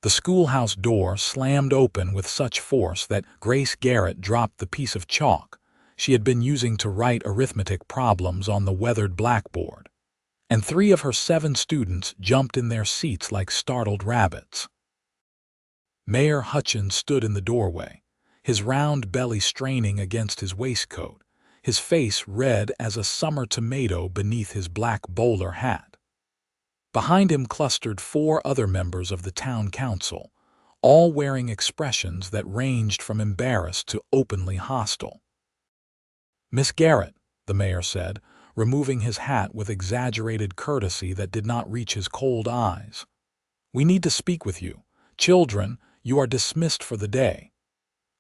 The schoolhouse door slammed open with such force that Grace Garrett dropped the piece of chalk she had been using to write arithmetic problems on the weathered blackboard, and 3 of her 7 students jumped in their seats like startled rabbits. Mayor Hutchins stood in the doorway, his round belly straining against his waistcoat, his face red as a summer tomato beneath his black bowler hat. Behind him clustered 4 other members of the town council, all wearing expressions that ranged from embarrassed to openly hostile. "Miss Garrett," the mayor said, removing his hat with exaggerated courtesy that did not reach his cold eyes. "We need to speak with you. Children, you are dismissed for the day."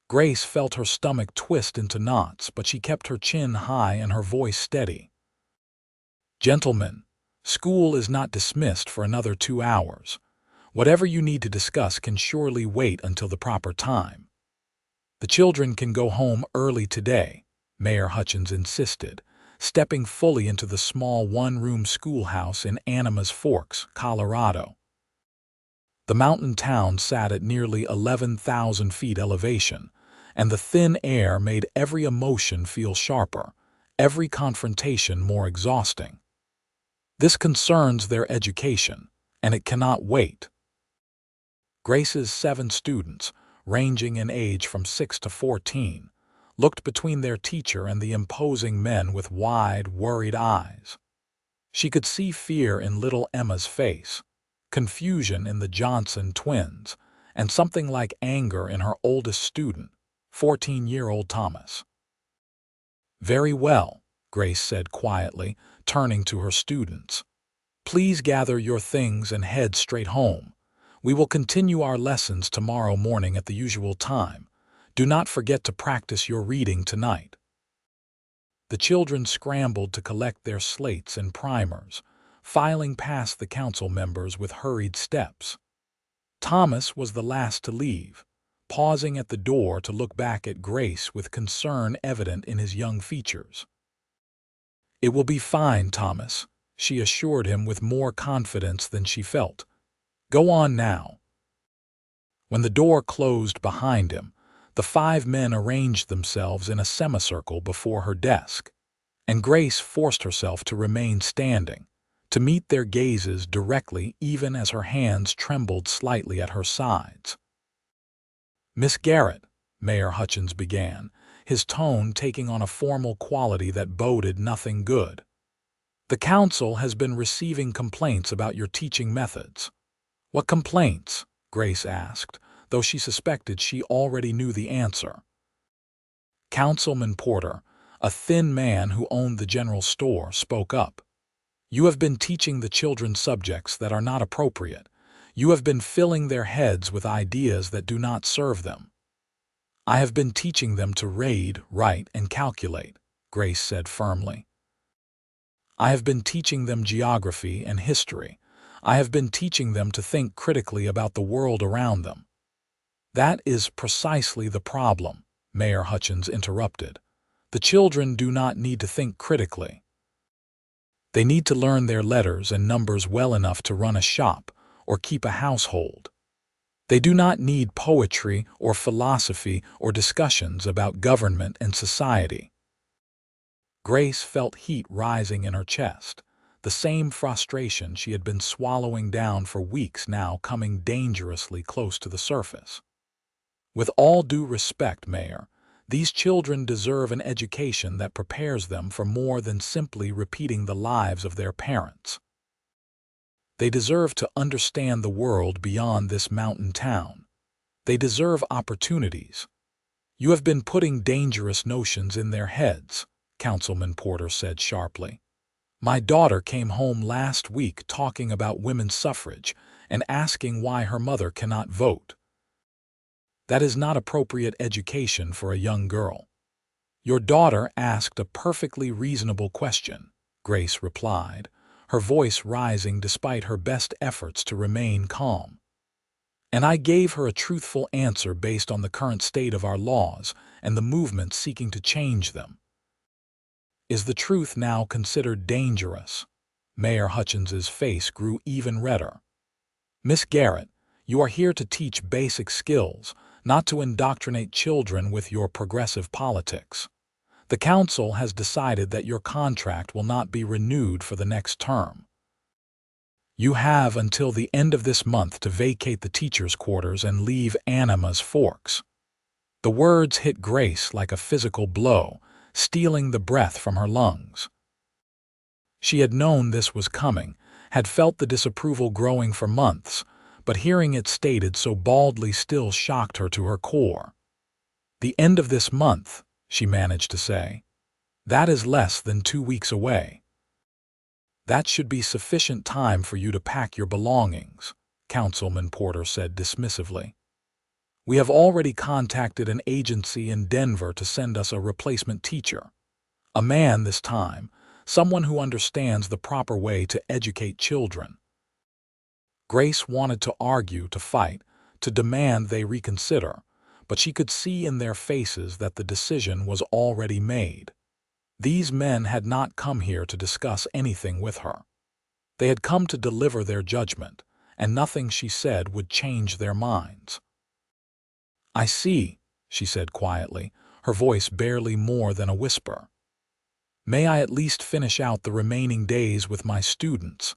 Grace felt her stomach twist into knots, but she kept her chin high and her voice steady. "Gentlemen, school is not dismissed for another 2 hours. Whatever you need to discuss can surely wait until the proper time. The children can go home early today," Mayor Hutchins insisted, stepping fully into the small one-room schoolhouse in Animas Forks, Colorado. The mountain town sat at nearly 11,000 feet elevation, and the thin air made every emotion feel sharper, every confrontation more exhausting. "This concerns their education, and it cannot wait." Grace's 7 students, ranging in age from 6 to 14, looked between their teacher and the imposing men with wide, worried eyes. She could see fear in little Emma's face, confusion in the Johnson twins, and something like anger in her oldest student, 14-year-old Thomas. "Very well," Grace said quietly, turning to her students. "Please gather your things and head straight home. We will continue our lessons tomorrow morning at the usual time. Do not forget to practice your reading tonight." The children scrambled to collect their slates and primers, filing past the council members with hurried steps. Thomas was the last to leave, pausing at the door to look back at Grace with concern evident in his young features. "It will be fine, Thomas," she assured him with more confidence than she felt. "Go on now." When the door closed behind him, the 5 men arranged themselves in a semicircle before her desk, and Grace forced herself to remain standing, to meet their gazes directly even as her hands trembled slightly at her sides. "Miss Garrett," Mayor Hutchins began, his tone taking on a formal quality that boded nothing good. "The council has been receiving complaints about your teaching methods." "What complaints?" Grace asked, though she suspected she already knew the answer. Councilman Porter, a thin man who owned the general store, spoke up. "You have been teaching the children subjects that are not appropriate. You have been filling their heads with ideas that do not serve them." "I have been teaching them to read, write, and calculate," Grace said firmly. "I have been teaching them geography and history. I have been teaching them to think critically about the world around them." "That is precisely the problem," Mayor Hutchins interrupted. "The children do not need to think critically. They need to learn their letters and numbers well enough to run a shop or keep a household. They do not need poetry or philosophy or discussions about government and society." Grace felt heat rising in her chest, the same frustration she had been swallowing down for weeks now coming dangerously close to the surface. "With all due respect, Mayor, these children deserve an education that prepares them for more than simply repeating the lives of their parents. They deserve to understand the world beyond this mountain town. They deserve opportunities. You have been putting dangerous notions in their heads," Councilman Porter said sharply. "My daughter came home last week talking about women's suffrage and asking why her mother cannot vote. That is not appropriate education for a young girl." "Your daughter asked a perfectly reasonable question," Grace replied, her voice rising despite her best efforts to remain calm. "And I gave her a truthful answer based on the current state of our laws and the movement seeking to change them." "Is the truth now considered dangerous?" Mayor Hutchins's face grew even redder. "Miss Garrett, You are here to teach basic skills, not to indoctrinate children with your progressive politics. The council has decided that your contract will not be renewed for the next term. You have until the end of this month to vacate the teachers' quarters and leave Anima's Forks. The words hit Grace like a physical blow, stealing the breath from her lungs. She had known this was coming, had felt the disapproval growing for months, but hearing it stated so baldly still shocked her to her core. The end of this month, she managed to say. That is less than 2 weeks away. That should be sufficient time for you to pack your belongings, Councilman Porter said dismissively. We have already contacted an agency in Denver to send us a replacement teacher. A man this time, someone who understands the proper way to educate children. Grace wanted to argue, to fight, to demand they reconsider, but she could see in their faces that the decision was already made. These men had not come here to discuss anything with her. They had come to deliver their judgment, and nothing she said would change their minds. I see, she said quietly, her voice barely more than a whisper. May I at least finish out the remaining days with my students?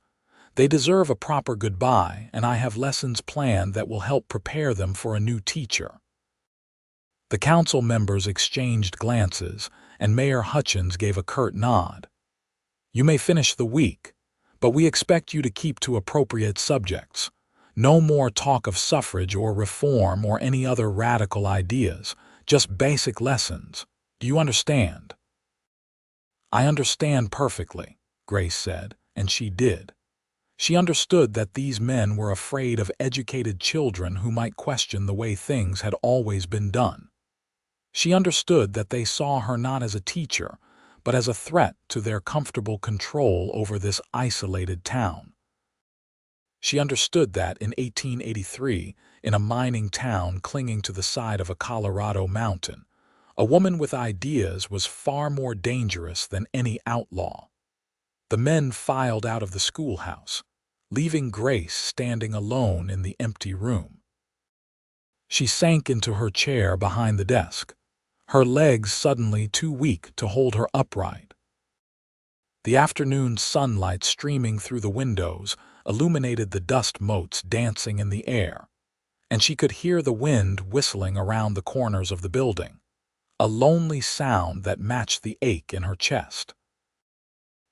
They deserve a proper goodbye, and I have lessons planned that will help prepare them for a new teacher. The council members exchanged glances, and Mayor Hutchins gave a curt nod. You may finish the week, but we expect you to keep to appropriate subjects. No more talk of suffrage or reform or any other radical ideas, just basic lessons. Do you understand? I understand perfectly, Grace said, and she did. She understood that these men were afraid of educated children who might question the way things had always been done. She understood that they saw her not as a teacher, but as a threat to their comfortable control over this isolated town. She understood that in 1883, in a mining town clinging to the side of a Colorado mountain, a woman with ideas was far more dangerous than any outlaw. The men filed out of the schoolhouse, leaving Grace standing alone in the empty room. She sank into her chair behind the desk, her legs suddenly too weak to hold her upright. The afternoon sunlight streaming through the windows illuminated the dust motes dancing in the air, and she could hear the wind whistling around the corners of the building, a lonely sound that matched the ache in her chest.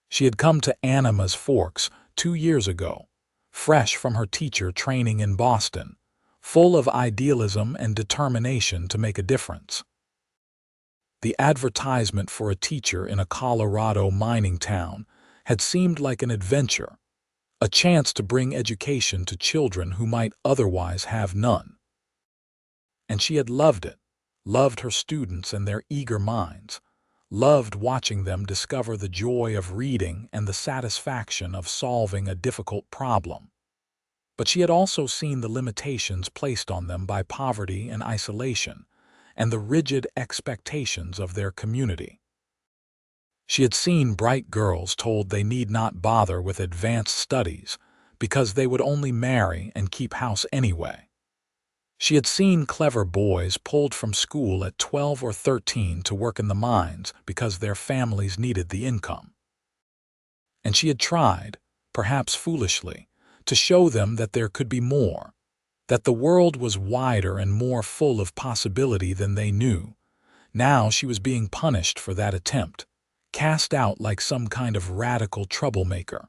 She had come to Anima's Forks 2 years ago, fresh from her teacher training in Boston, full of idealism and determination to make a difference. The advertisement for a teacher in a Colorado mining town had seemed like an adventure, a chance to bring education to children who might otherwise have none. And she had loved it, loved her students and their eager minds, loved watching them discover the joy of reading and the satisfaction of solving a difficult problem. But she had also seen the limitations placed on them by poverty and isolation, and the rigid expectations of their community. She had seen bright girls told they need not bother with advanced studies because they would only marry and keep house anyway. She had seen clever boys pulled from school at 12 or 13 to work in the mines because their families needed the income. And she had tried, perhaps foolishly, to show them that there could be more, that the world was wider and more full of possibility than they knew. Now she was being punished for that attempt, cast out like some kind of radical troublemaker.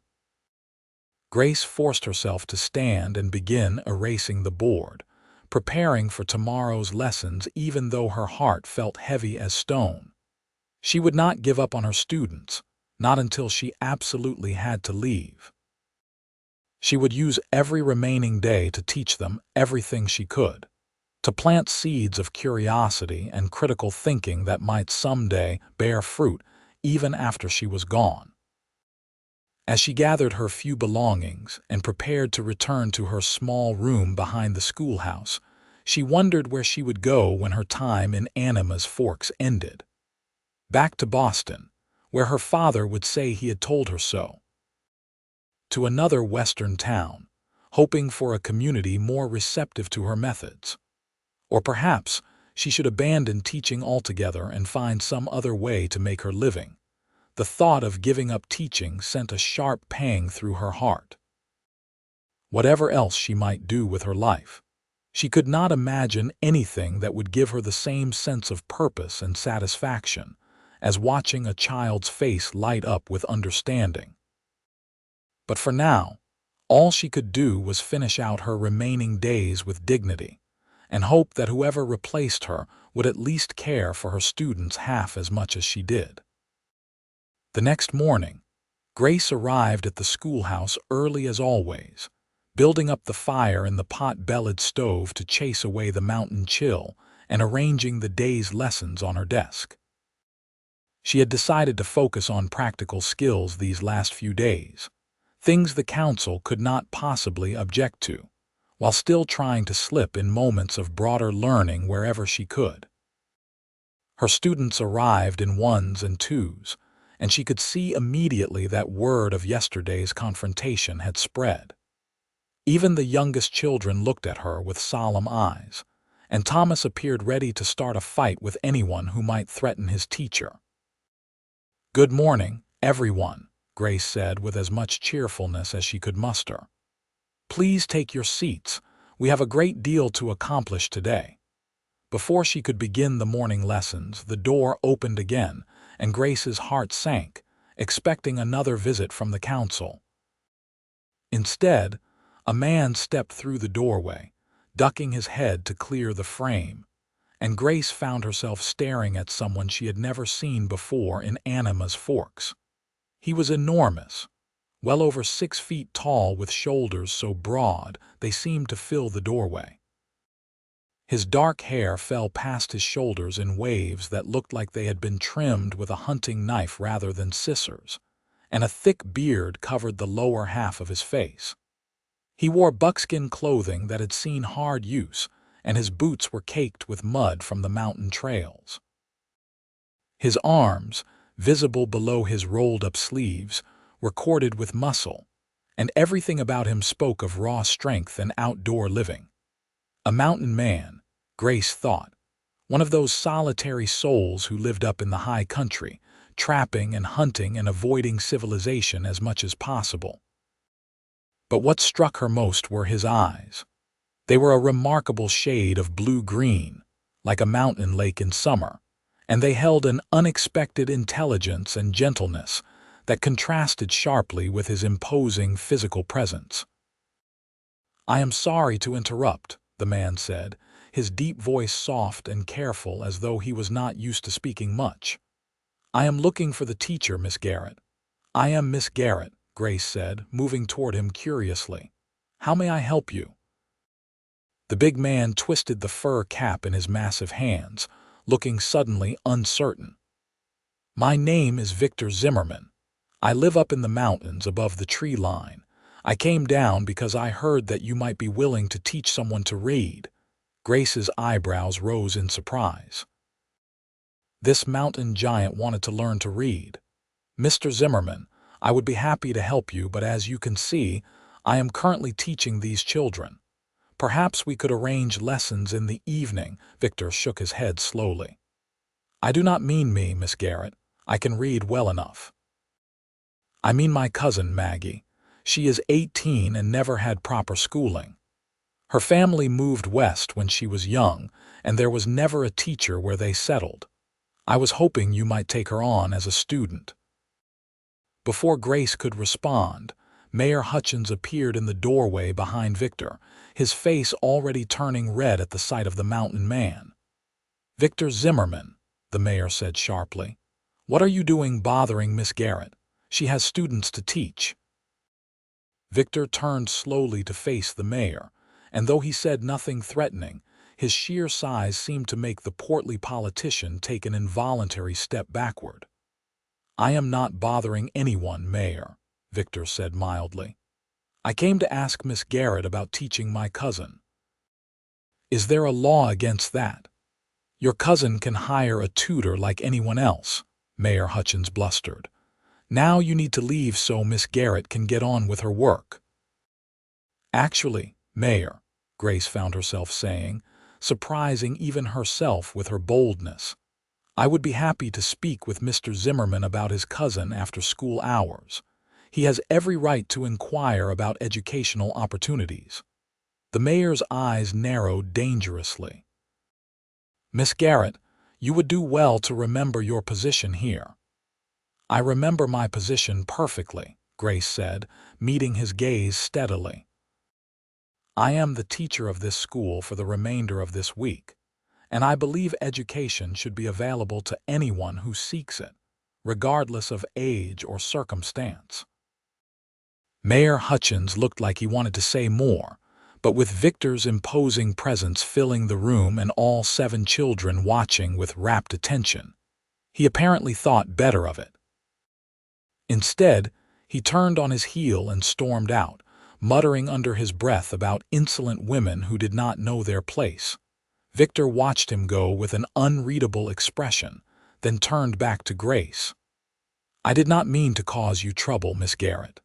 Grace forced herself to stand and begin erasing the board, preparing for tomorrow's lessons even though her heart felt heavy as stone. She would not give up on her students, not until she absolutely had to leave. She would use every remaining day to teach them everything she could, to plant seeds of curiosity and critical thinking that might someday bear fruit even after she was gone. As she gathered her few belongings and prepared to return to her small room behind the schoolhouse, she wondered where she would go when her time in Anima's Forks ended. Back to Boston, where her father would say he had told her so. To another western town, hoping for a community more receptive to her methods. Or perhaps she should abandon teaching altogether and find some other way to make her living. The thought of giving up teaching sent a sharp pang through her heart. Whatever else she might do with her life, she could not imagine anything that would give her the same sense of purpose and satisfaction as watching a child's face light up with understanding. But for now, all she could do was finish out her remaining days with dignity and hope that whoever replaced her would at least care for her students half as much as she did. The next morning, Grace arrived at the schoolhouse early as always, building up the fire in the pot-bellied stove to chase away the mountain chill and arranging the day's lessons on her desk. She had decided to focus on practical skills these last few days, things the council could not possibly object to, while still trying to slip in moments of broader learning wherever she could. Her students arrived in ones and twos, and she could see immediately that word of yesterday's confrontation had spread. Even the youngest children looked at her with solemn eyes, and Thomas appeared ready to start a fight with anyone who might threaten his teacher. "Good morning, everyone," Grace said with as much cheerfulness as she could muster. "Please take your seats. We have a great deal to accomplish today." Before she could begin the morning lessons, the door opened again, and Grace's heart sank, expecting another visit from the council. Instead, a man stepped through the doorway, ducking his head to clear the frame, and Grace found herself staring at someone she had never seen before in Anima's Forks. He was enormous, well over 6 feet tall with shoulders so broad they seemed to fill the doorway. His dark hair fell past his shoulders in waves that looked like they had been trimmed with a hunting knife rather than scissors, and a thick beard covered the lower half of his face. He wore buckskin clothing that had seen hard use, and his boots were caked with mud from the mountain trails. His arms, visible below his rolled-up sleeves, were corded with muscle, and everything about him spoke of raw strength and outdoor living. A mountain man, Grace thought, one of those solitary souls who lived up in the high country, trapping and hunting and avoiding civilization as much as possible. But what struck her most were his eyes. They were a remarkable shade of blue-green, like a mountain lake in summer, and they held an unexpected intelligence and gentleness that contrasted sharply with his imposing physical presence. "I am sorry to interrupt," the man said, his deep voice soft and careful as though he was not used to speaking much. "I am looking for the teacher, Miss Garrett." "I am Miss Garrett," Grace said, moving toward him curiously. "How may I help you?" The big man twisted the fur cap in his massive hands, looking suddenly uncertain. "My name is Victor Zimmerman. I live up in the mountains above the tree line. I came down because I heard that you might be willing to teach someone to read." Grace's eyebrows rose in surprise. This mountain giant wanted to learn to read. "Mr. Zimmerman, I would be happy to help you, but as you can see, I am currently teaching these children. Perhaps we could arrange lessons in the evening." Victor shook his head slowly. "I do not mean me, Miss Garrett. I can read well enough. I mean my cousin Maggie. She is 18 and never had proper schooling. Her family moved west when she was young, and there was never a teacher where they settled. I was hoping you might take her on as a student." Before Grace could respond, Mayor Hutchins appeared in the doorway behind Victor, his face already turning red at the sight of the mountain man. "Victor Zimmerman," the mayor said sharply, "what are you doing bothering Miss Garrett? She has students to teach." Victor turned slowly to face the mayor, and though he said nothing threatening, his sheer size seemed to make the portly politician take an involuntary step backward. "I am not bothering anyone, Mayor," Victor said mildly. "I came to ask Miss Garrett about teaching my cousin." "Is there a law against that? Your cousin can hire a tutor like anyone else," Mayor Hutchins blustered. "Now you need to leave so Miss Garrett can get on with her work." Actually, Mayor, Grace found herself saying, surprising even herself with her boldness, I would be happy to speak with Mr. Zimmerman about his cousin after school hours. He has every right to inquire about educational opportunities. The mayor's eyes narrowed dangerously. Miss Garrett, you would do well to remember your position here. I remember my position perfectly, Grace said, meeting his gaze steadily. I am the teacher of this school for the remainder of this week, and I believe education should be available to anyone who seeks it, regardless of age or circumstance. Mayor Hutchins looked like he wanted to say more, but with Victor's imposing presence filling the room and all 7 children watching with rapt attention, he apparently thought better of it. Instead, he turned on his heel and stormed out, muttering under his breath about insolent women who did not know their place. Victor watched him go with an unreadable expression, then turned back to Grace. I did not mean to cause you trouble, Miss Garrett.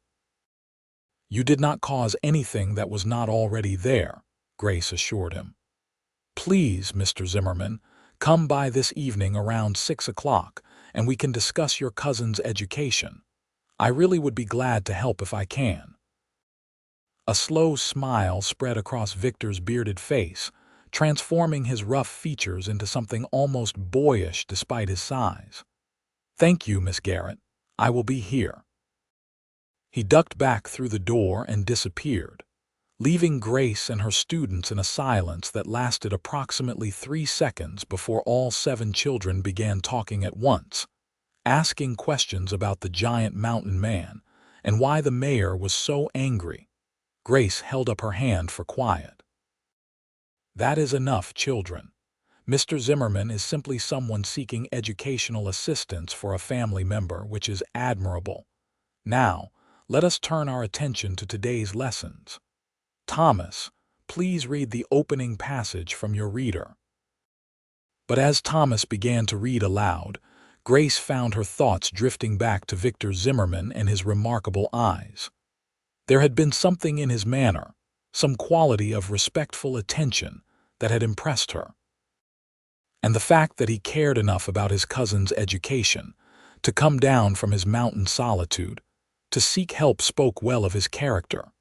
You did not cause anything that was not already there, Grace assured him. Please, Mr. Zimmerman, come by this evening around 6 o'clock, and we can discuss your cousin's education. I really would be glad to help if I can. A slow smile spread across Victor's bearded face, transforming his rough features into something almost boyish despite his size. Thank you, Miss Garrett. I will be here. He ducked back through the door and disappeared, leaving Grace and her students in a silence that lasted approximately 3 seconds before all 7 children began talking at once, asking questions about the giant mountain man and why the mayor was so angry. Grace held up her hand for quiet. That is enough, children. Mr. Zimmerman is simply someone seeking educational assistance for a family member, which is admirable. Now, let us turn our attention to today's lessons. Thomas, please read the opening passage from your reader. But as Thomas began to read aloud, Grace found her thoughts drifting back to Victor Zimmerman and his remarkable eyes. There had been something in his manner, some quality of respectful attention that had impressed her. And the fact that he cared enough about his cousin's education to come down from his mountain solitude to seek help spoke well of his character.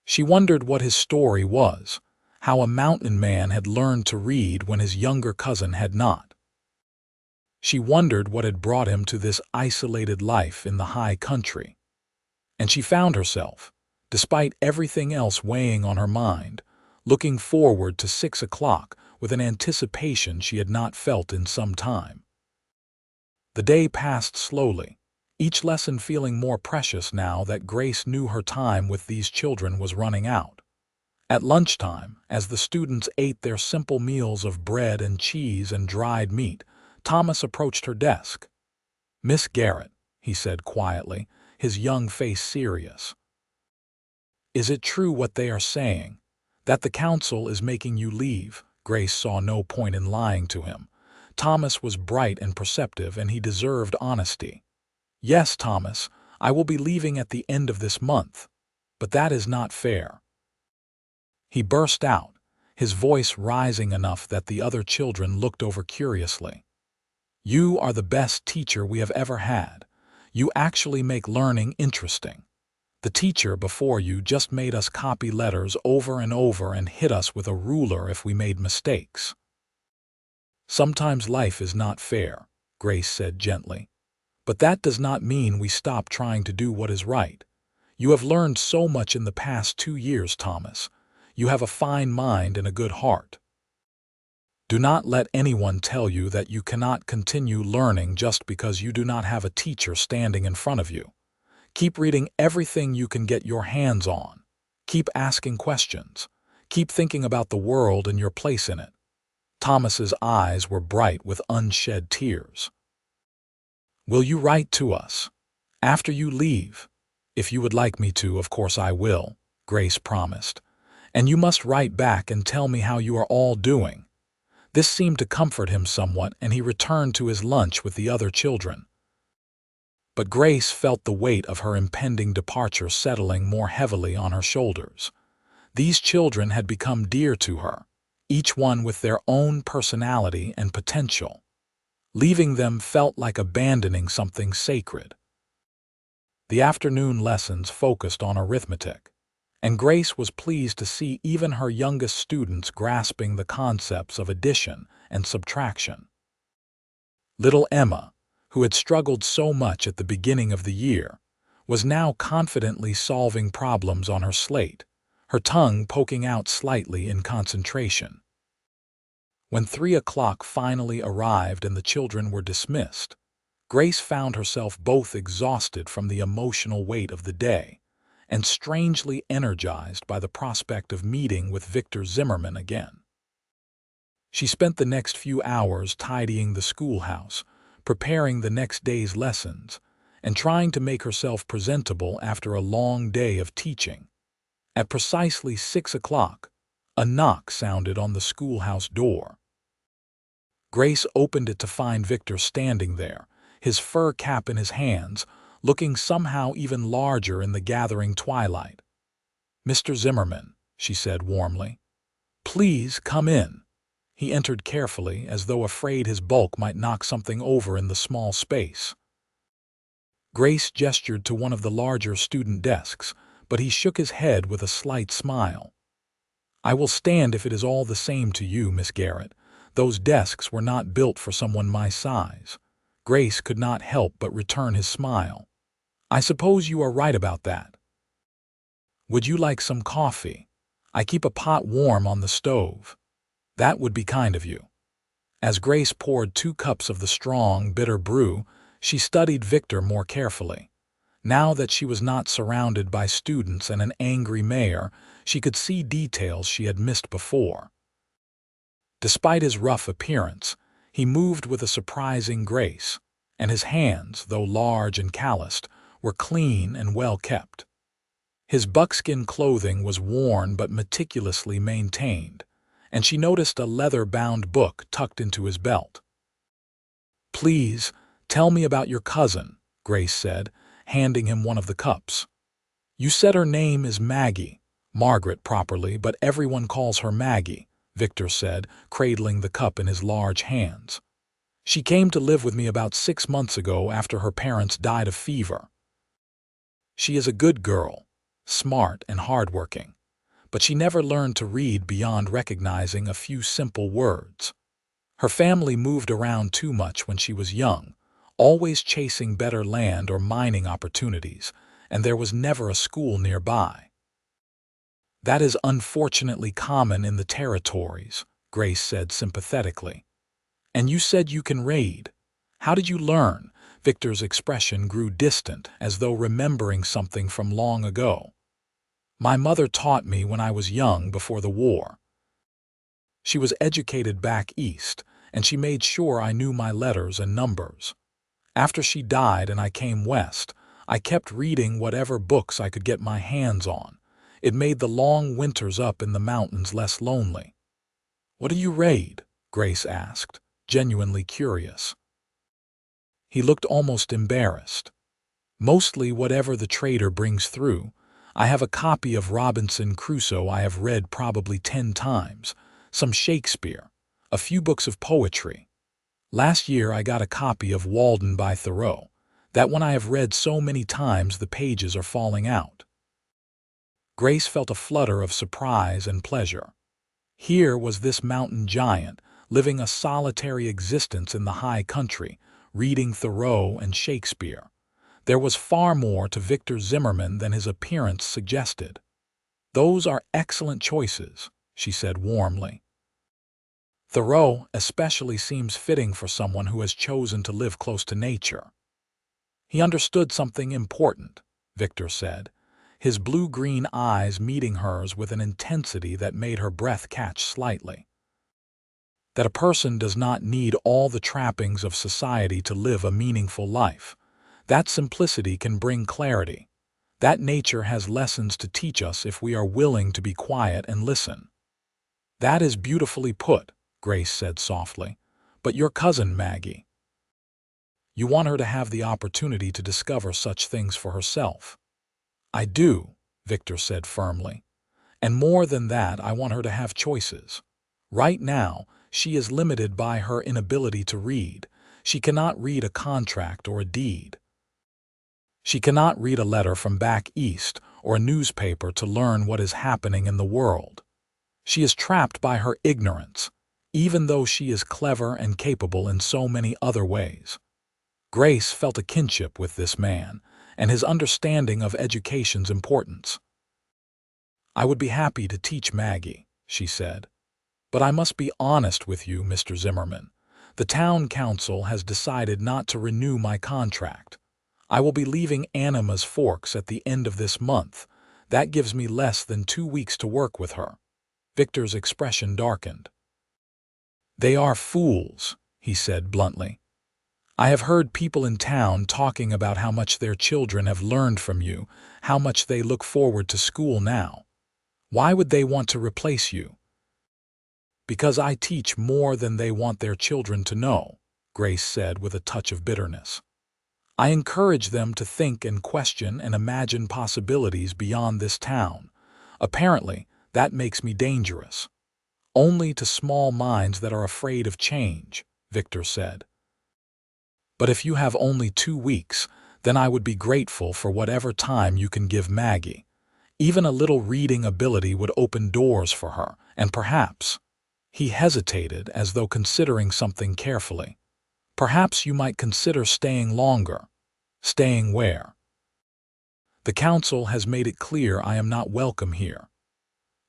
She wondered what his story was, how a mountain man had learned to read when his younger cousin had not. She wondered what had brought him to this isolated life in the high country. And she found herself, despite everything else weighing on her mind, looking forward to 6 o'clock with an anticipation she had not felt in some time. The day passed slowly, each lesson feeling more precious now that Grace knew her time with these children was running out. At lunchtime, as the students ate their simple meals of bread and cheese and dried meat, Thomas approached her desk. Miss Garrett, he said quietly, his young face serious. Is it true what they are saying, that the council is making you leave? Grace saw no point in lying to him. Thomas was bright and perceptive, and he deserved honesty. Yes, Thomas, I will be leaving at the end of this month, but that is not fair. He burst out, his voice rising enough that the other children looked over curiously. You are the best teacher we have ever had. You actually make learning interesting. The teacher before you just made us copy letters over and over and hit us with a ruler if we made mistakes. Sometimes life is not fair, Grace said gently. But that does not mean we stop trying to do what is right. You have learned so much in the past 2 years, Thomas. You have a fine mind and a good heart. Do not let anyone tell you that you cannot continue learning just because you do not have a teacher standing in front of you. Keep reading everything you can get your hands on. Keep asking questions. Keep thinking about the world and your place in it. Thomas's eyes were bright with unshed tears. Will you write to us? After you leave? If you would like me to, of course I will, Grace promised. And you must write back and tell me how you are all doing. This seemed to comfort him somewhat, and he returned to his lunch with the other children. But Grace felt the weight of her impending departure settling more heavily on her shoulders. These children had become dear to her, each one with their own personality and potential. Leaving them felt like abandoning something sacred. The afternoon lessons focused on arithmetic, and Grace was pleased to see even her youngest students grasping the concepts of addition and subtraction. Little Emma, who had struggled so much at the beginning of the year, was now confidently solving problems on her slate, her tongue poking out slightly in concentration. When 3 o'clock finally arrived and the children were dismissed, Grace found herself both exhausted from the emotional weight of the day and strangely energized by the prospect of meeting with Victor Zimmerman again. She spent the next few hours tidying the schoolhouse, preparing the next day's lessons, and trying to make herself presentable after a long day of teaching. At precisely 6 o'clock, a knock sounded on the schoolhouse door. Grace opened it to find Victor standing there, his fur cap in his hands, looking somehow even larger in the gathering twilight. "Mr. Zimmerman," she said warmly, "please come in." He entered carefully, as though afraid his bulk might knock something over in the small space. Grace gestured to one of the larger student desks, but he shook his head with a slight smile. "I will stand if it is all the same to you, Miss Garrett. Those desks were not built for someone my size." Grace could not help but return his smile. "I suppose you are right about that. Would you like some coffee? I keep a pot warm on the stove." "That would be kind of you." As Grace poured 2 cups of the strong, bitter brew, she studied Victor more carefully. Now that she was not surrounded by students and an angry mayor, she could see details she had missed before. Despite his rough appearance, he moved with a surprising grace, and his hands, though large and calloused, were clean and well kept. His buckskin clothing was worn but meticulously maintained, and she noticed a leather-bound book tucked into his belt. "Please, tell me about your cousin," Grace said, handing him one of the cups. "You said her name is Maggie." "Margaret properly, but everyone calls her Maggie," Victor said, cradling the cup in his large hands. "She came to live with me about 6 months ago after her parents died of fever. She is a good girl, smart and hardworking, but she never learned to read beyond recognizing a few simple words. Her family moved around too much when she was young, always chasing better land or mining opportunities, and there was never a school nearby." "That is unfortunately common in the territories," Grace said sympathetically. "And you said you can read. How did you learn?" Victor's expression grew distant, as though remembering something from long ago. "My mother taught me when I was young before the war. She was educated back east, and she made sure I knew my letters and numbers. After she died and I came west, I kept reading whatever books I could get my hands on. It made the long winters up in the mountains less lonely." "What do you read?" Grace asked, genuinely curious. He looked almost embarrassed. "Mostly whatever the trader brings through. I have a copy of Robinson Crusoe I have read probably 10 times, some Shakespeare, a few books of poetry. Last year I got a copy of Walden by Thoreau. That one I have read so many times the pages are falling out." Grace felt a flutter of surprise and pleasure. Here was this mountain giant, living a solitary existence in the high country, reading Thoreau and Shakespeare. There was far more to Victor Zimmerman than his appearance suggested. "Those are excellent choices," she said warmly. "Thoreau especially seems fitting for someone who has chosen to live close to nature." "He understood something important," Victor said, his blue-green eyes meeting hers with an intensity that made her breath catch slightly. "That a person does not need all the trappings of society to live a meaningful life. That simplicity can bring clarity. That nature has lessons to teach us if we are willing to be quiet and listen." "That is beautifully put," Grace said softly. "But your cousin Maggie, you want her to have the opportunity to discover such things for herself." "I do," Victor said firmly. And more than that, I want her to have choices. Right now, she is limited by her inability to read. She cannot read a contract or a deed. She cannot read a letter from back east or a newspaper to learn what is happening in the world. She is trapped by her ignorance, even though she is clever and capable in so many other ways. Grace felt a kinship with this man and his understanding of education's importance. "I would be happy to teach Maggie," she said. "But I must be honest with you, Mr. Zimmerman. The town council has decided not to renew my contract. I will be leaving Anima's Forks at the end of this month. That gives me less than 2 weeks to work with her." Victor's expression darkened. "They are fools," he said bluntly. "I have heard people in town talking about how much their children have learned from you, how much they look forward to school now. Why would they want to replace you?" "Because I teach more than they want their children to know," Grace said with a touch of bitterness. "I encourage them to think and question and imagine possibilities beyond this town. Apparently, that makes me dangerous." "Only to small minds that are afraid of change," Victor said. "But if you have only 2 weeks, then I would be grateful for whatever time you can give Maggie. Even a little reading ability would open doors for her, and perhaps—" He hesitated as though considering something carefully. "Perhaps you might consider staying longer." "Staying where?" "The council has made it clear I am not welcome here."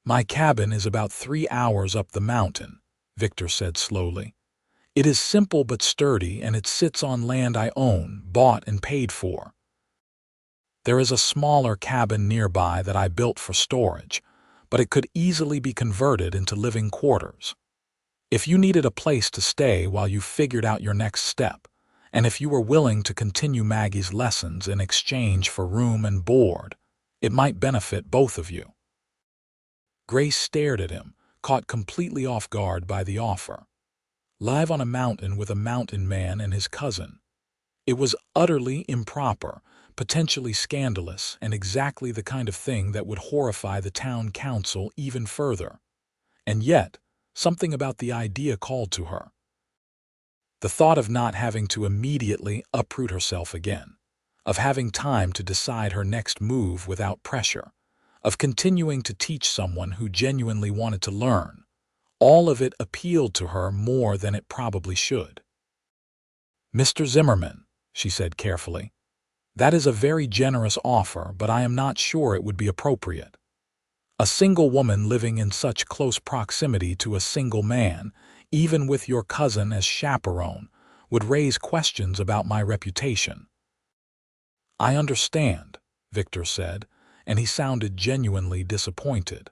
"My cabin is about 3 hours up the mountain," Victor said slowly. "It is simple but sturdy, and it sits on land I own, bought and paid for. There is a smaller cabin nearby that I built for storage, but it could easily be converted into living quarters. If you needed a place to stay while you figured out your next step, and if you were willing to continue Maggie's lessons in exchange for room and board, it might benefit both of you." Grace stared at him, caught completely off guard by the offer. Live on a mountain with a mountain man and his cousin. It was utterly improper, potentially scandalous, and exactly the kind of thing that would horrify the town council even further. And yet, something about the idea called to her. The thought of not having to immediately uproot herself again, of having time to decide her next move without pressure, of continuing to teach someone who genuinely wanted to learn, all of it appealed to her more than it probably should. "Mr. Zimmerman," she said carefully, "that is a very generous offer, but I am not sure it would be appropriate. A single woman living in such close proximity to a single man, even with your cousin as chaperone, would raise questions about my reputation." "I understand," Victor said, and he sounded genuinely disappointed.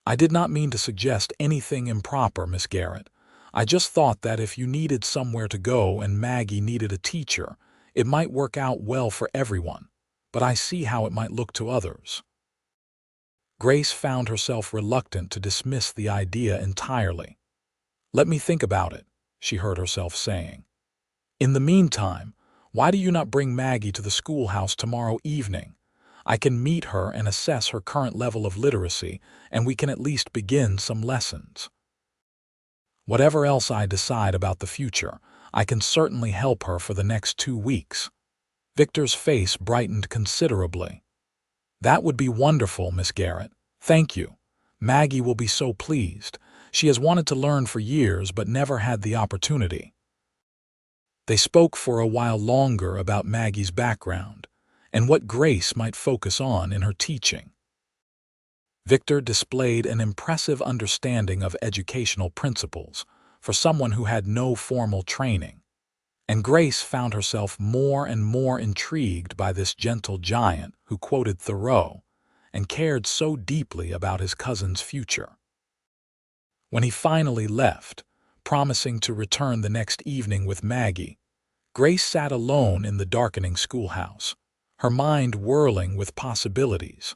"I did not mean to suggest anything improper, Miss Garrett. I just thought that if you needed somewhere to go and Maggie needed a teacher, it might work out well for everyone, but I see how it might look to others." Grace found herself reluctant to dismiss the idea entirely. "Let me think about it," she heard herself saying. "In the meantime, why do you not bring Maggie to the schoolhouse tomorrow evening? I can meet her and assess her current level of literacy, and we can at least begin some lessons. Whatever else I decide about the future, I can certainly help her for the next 2 weeks." Victor's face brightened considerably. "That would be wonderful, Miss Garrett. Thank you. Maggie will be so pleased. She has wanted to learn for years but never had the opportunity." They spoke for a while longer about Maggie's background and what Grace might focus on in her teaching. Victor displayed an impressive understanding of educational principles for someone who had no formal training, and Grace found herself more and more intrigued by this gentle giant who quoted Thoreau and cared so deeply about his cousin's future. When he finally left, promising to return the next evening with Maggie, Grace sat alone in the darkening schoolhouse, her mind whirling with possibilities.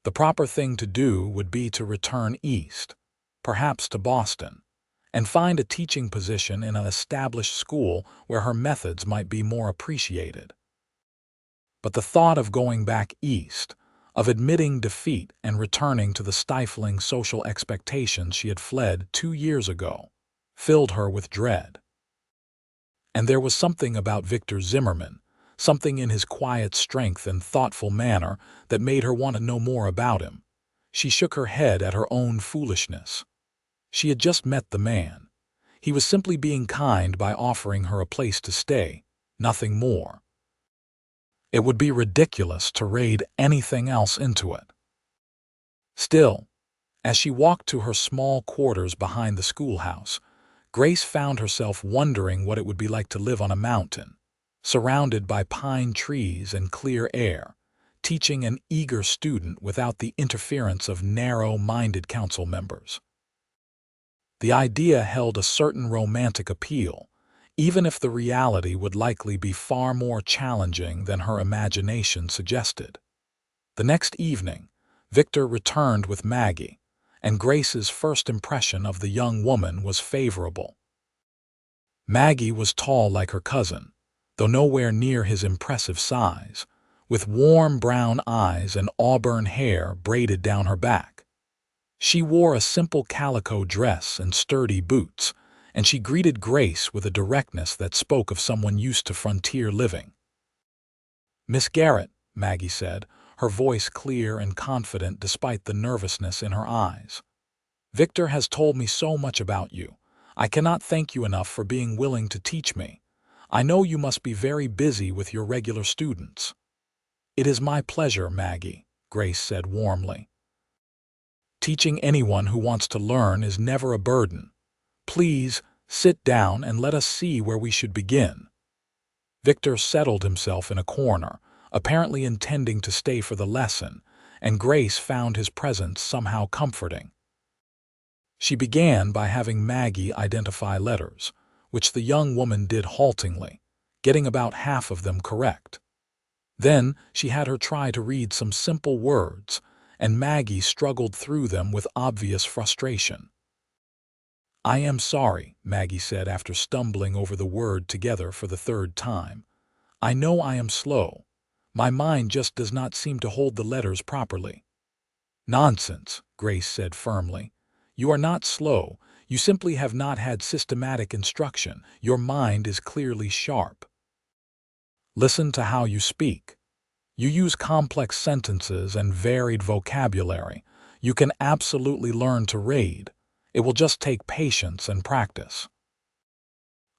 The proper thing to do would be to return east, perhaps to Boston, and find a teaching position in an established school where her methods might be more appreciated. But the thought of going back east, of admitting defeat and returning to the stifling social expectations she had fled 2 years ago, filled her with dread. And there was something about Victor Zimmerman, something in his quiet strength and thoughtful manner that made her want to know more about him. She shook her head at her own foolishness. She had just met the man. He was simply being kind by offering her a place to stay, nothing more. It would be ridiculous to read anything else into it. Still, as she walked to her small quarters behind the schoolhouse, Grace found herself wondering what it would be like to live on a mountain, surrounded by pine trees and clear air, teaching an eager student without the interference of narrow-minded council members. The idea held a certain romantic appeal, even if the reality would likely be far more challenging than her imagination suggested. The next evening, Victor returned with Maggie, and Grace's first impression of the young woman was favorable. Maggie was tall like her cousin, though nowhere near his impressive size, with warm brown eyes and auburn hair braided down her back. She wore a simple calico dress and sturdy boots, and she greeted Grace with a directness that spoke of someone used to frontier living. "Miss Garrett," Maggie said, her voice clear and confident despite the nervousness in her eyes. "Victor has told me so much about you. I cannot thank you enough for being willing to teach me. I know you must be very busy with your regular students." "It is my pleasure, Maggie," Grace said warmly. "Teaching anyone who wants to learn is never a burden. Please, sit down and let us see where we should begin." Victor settled himself in a corner, apparently intending to stay for the lesson, and Grace found his presence somehow comforting. She began by having Maggie identify letters, which the young woman did haltingly, getting about half of them correct. Then she had her try to read some simple words, and Maggie struggled through them with obvious frustration. "I am sorry," Maggie said after stumbling over the word together for the third time. "I know I am slow. My mind just does not seem to hold the letters properly." "Nonsense," Grace said firmly. "You are not slow. You simply have not had systematic instruction. Your mind is clearly sharp. Listen to how you speak. You use complex sentences and varied vocabulary. You can absolutely learn to read. It will just take patience and practice."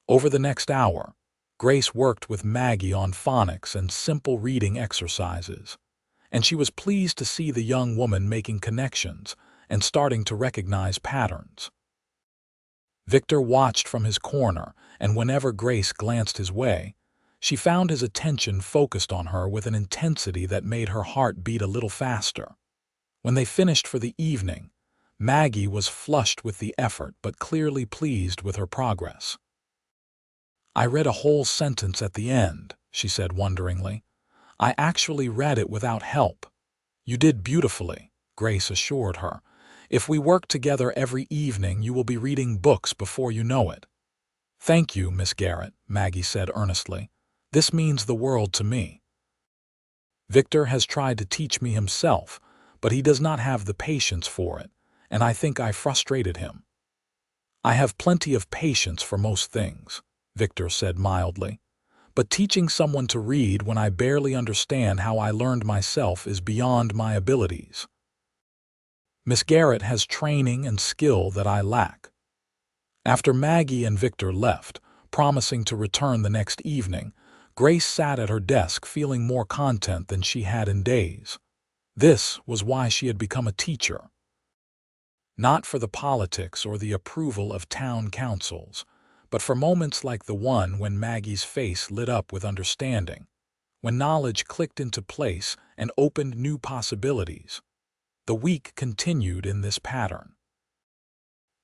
Over the next hour, Grace worked with Maggie on phonics and simple reading exercises, and she was pleased to see the young woman making connections and starting to recognize patterns. Victor watched from his corner, and whenever Grace glanced his way, she found his attention focused on her with an intensity that made her heart beat a little faster. When they finished for the evening, Maggie was flushed with the effort but clearly pleased with her progress. "I read a whole sentence at the end," she said wonderingly. "I actually read it without help." "You did beautifully," Grace assured her. "If we work together every evening, you will be reading books before you know it." "Thank you, Miss Garrett," Maggie said earnestly. "This means the world to me. Victor has tried to teach me himself, but he does not have the patience for it, and I think I frustrated him." "I have plenty of patience for most things," Victor said mildly, "but teaching someone to read when I barely understand how I learned myself is beyond my abilities. Miss Garrett has training and skill that I lack." After Maggie and Victor left, promising to return the next evening, Grace sat at her desk feeling more content than she had in days. This was why she had become a teacher. Not for the politics or the approval of town councils, but for moments like the one when Maggie's face lit up with understanding, when knowledge clicked into place and opened new possibilities. The week continued in this pattern.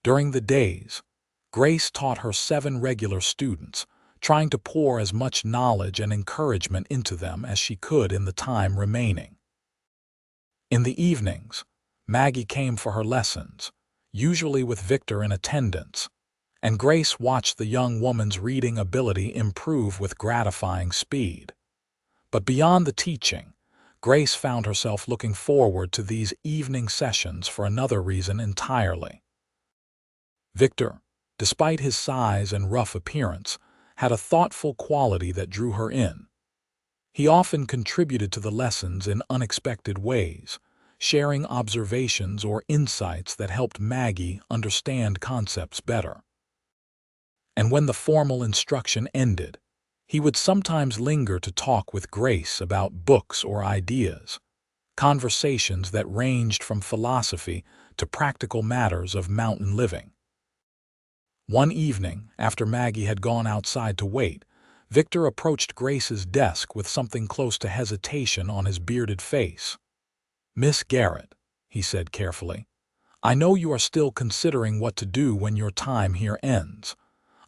During the days, Grace taught her 7 regular students, trying to pour as much knowledge and encouragement into them as she could in the time remaining. In the evenings, Maggie came for her lessons, usually with Victor in attendance, and Grace watched the young woman's reading ability improve with gratifying speed. But beyond the teaching, Grace found herself looking forward to these evening sessions for another reason entirely. Victor, despite his size and rough appearance, had a thoughtful quality that drew her in. He often contributed to the lessons in unexpected ways, sharing observations or insights that helped Maggie understand concepts better. And when the formal instruction ended, he would sometimes linger to talk with Grace about books or ideas, conversations that ranged from philosophy to practical matters of mountain living. One evening, after Maggie had gone outside to wait, Victor approached Grace's desk with something close to hesitation on his bearded face. "Miss Garrett," he said carefully, "I know you are still considering what to do when your time here ends.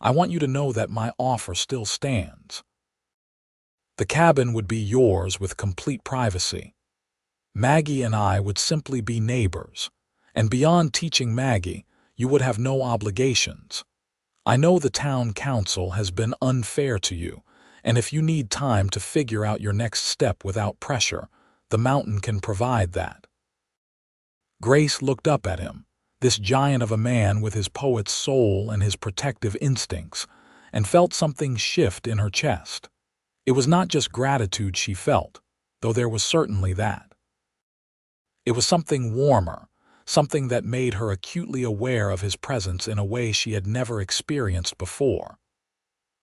I want you to know that my offer still stands. The cabin would be yours with complete privacy. Maggie and I would simply be neighbors, and beyond teaching Maggie, you would have no obligations. I know the town council has been unfair to you, and if you need time to figure out your next step without pressure, the mountain can provide that." Grace looked up at him, this giant of a man with his poet's soul and his protective instincts, and felt something shift in her chest. It was not just gratitude she felt, though there was certainly that. It was something warmer, something that made her acutely aware of his presence in a way she had never experienced before.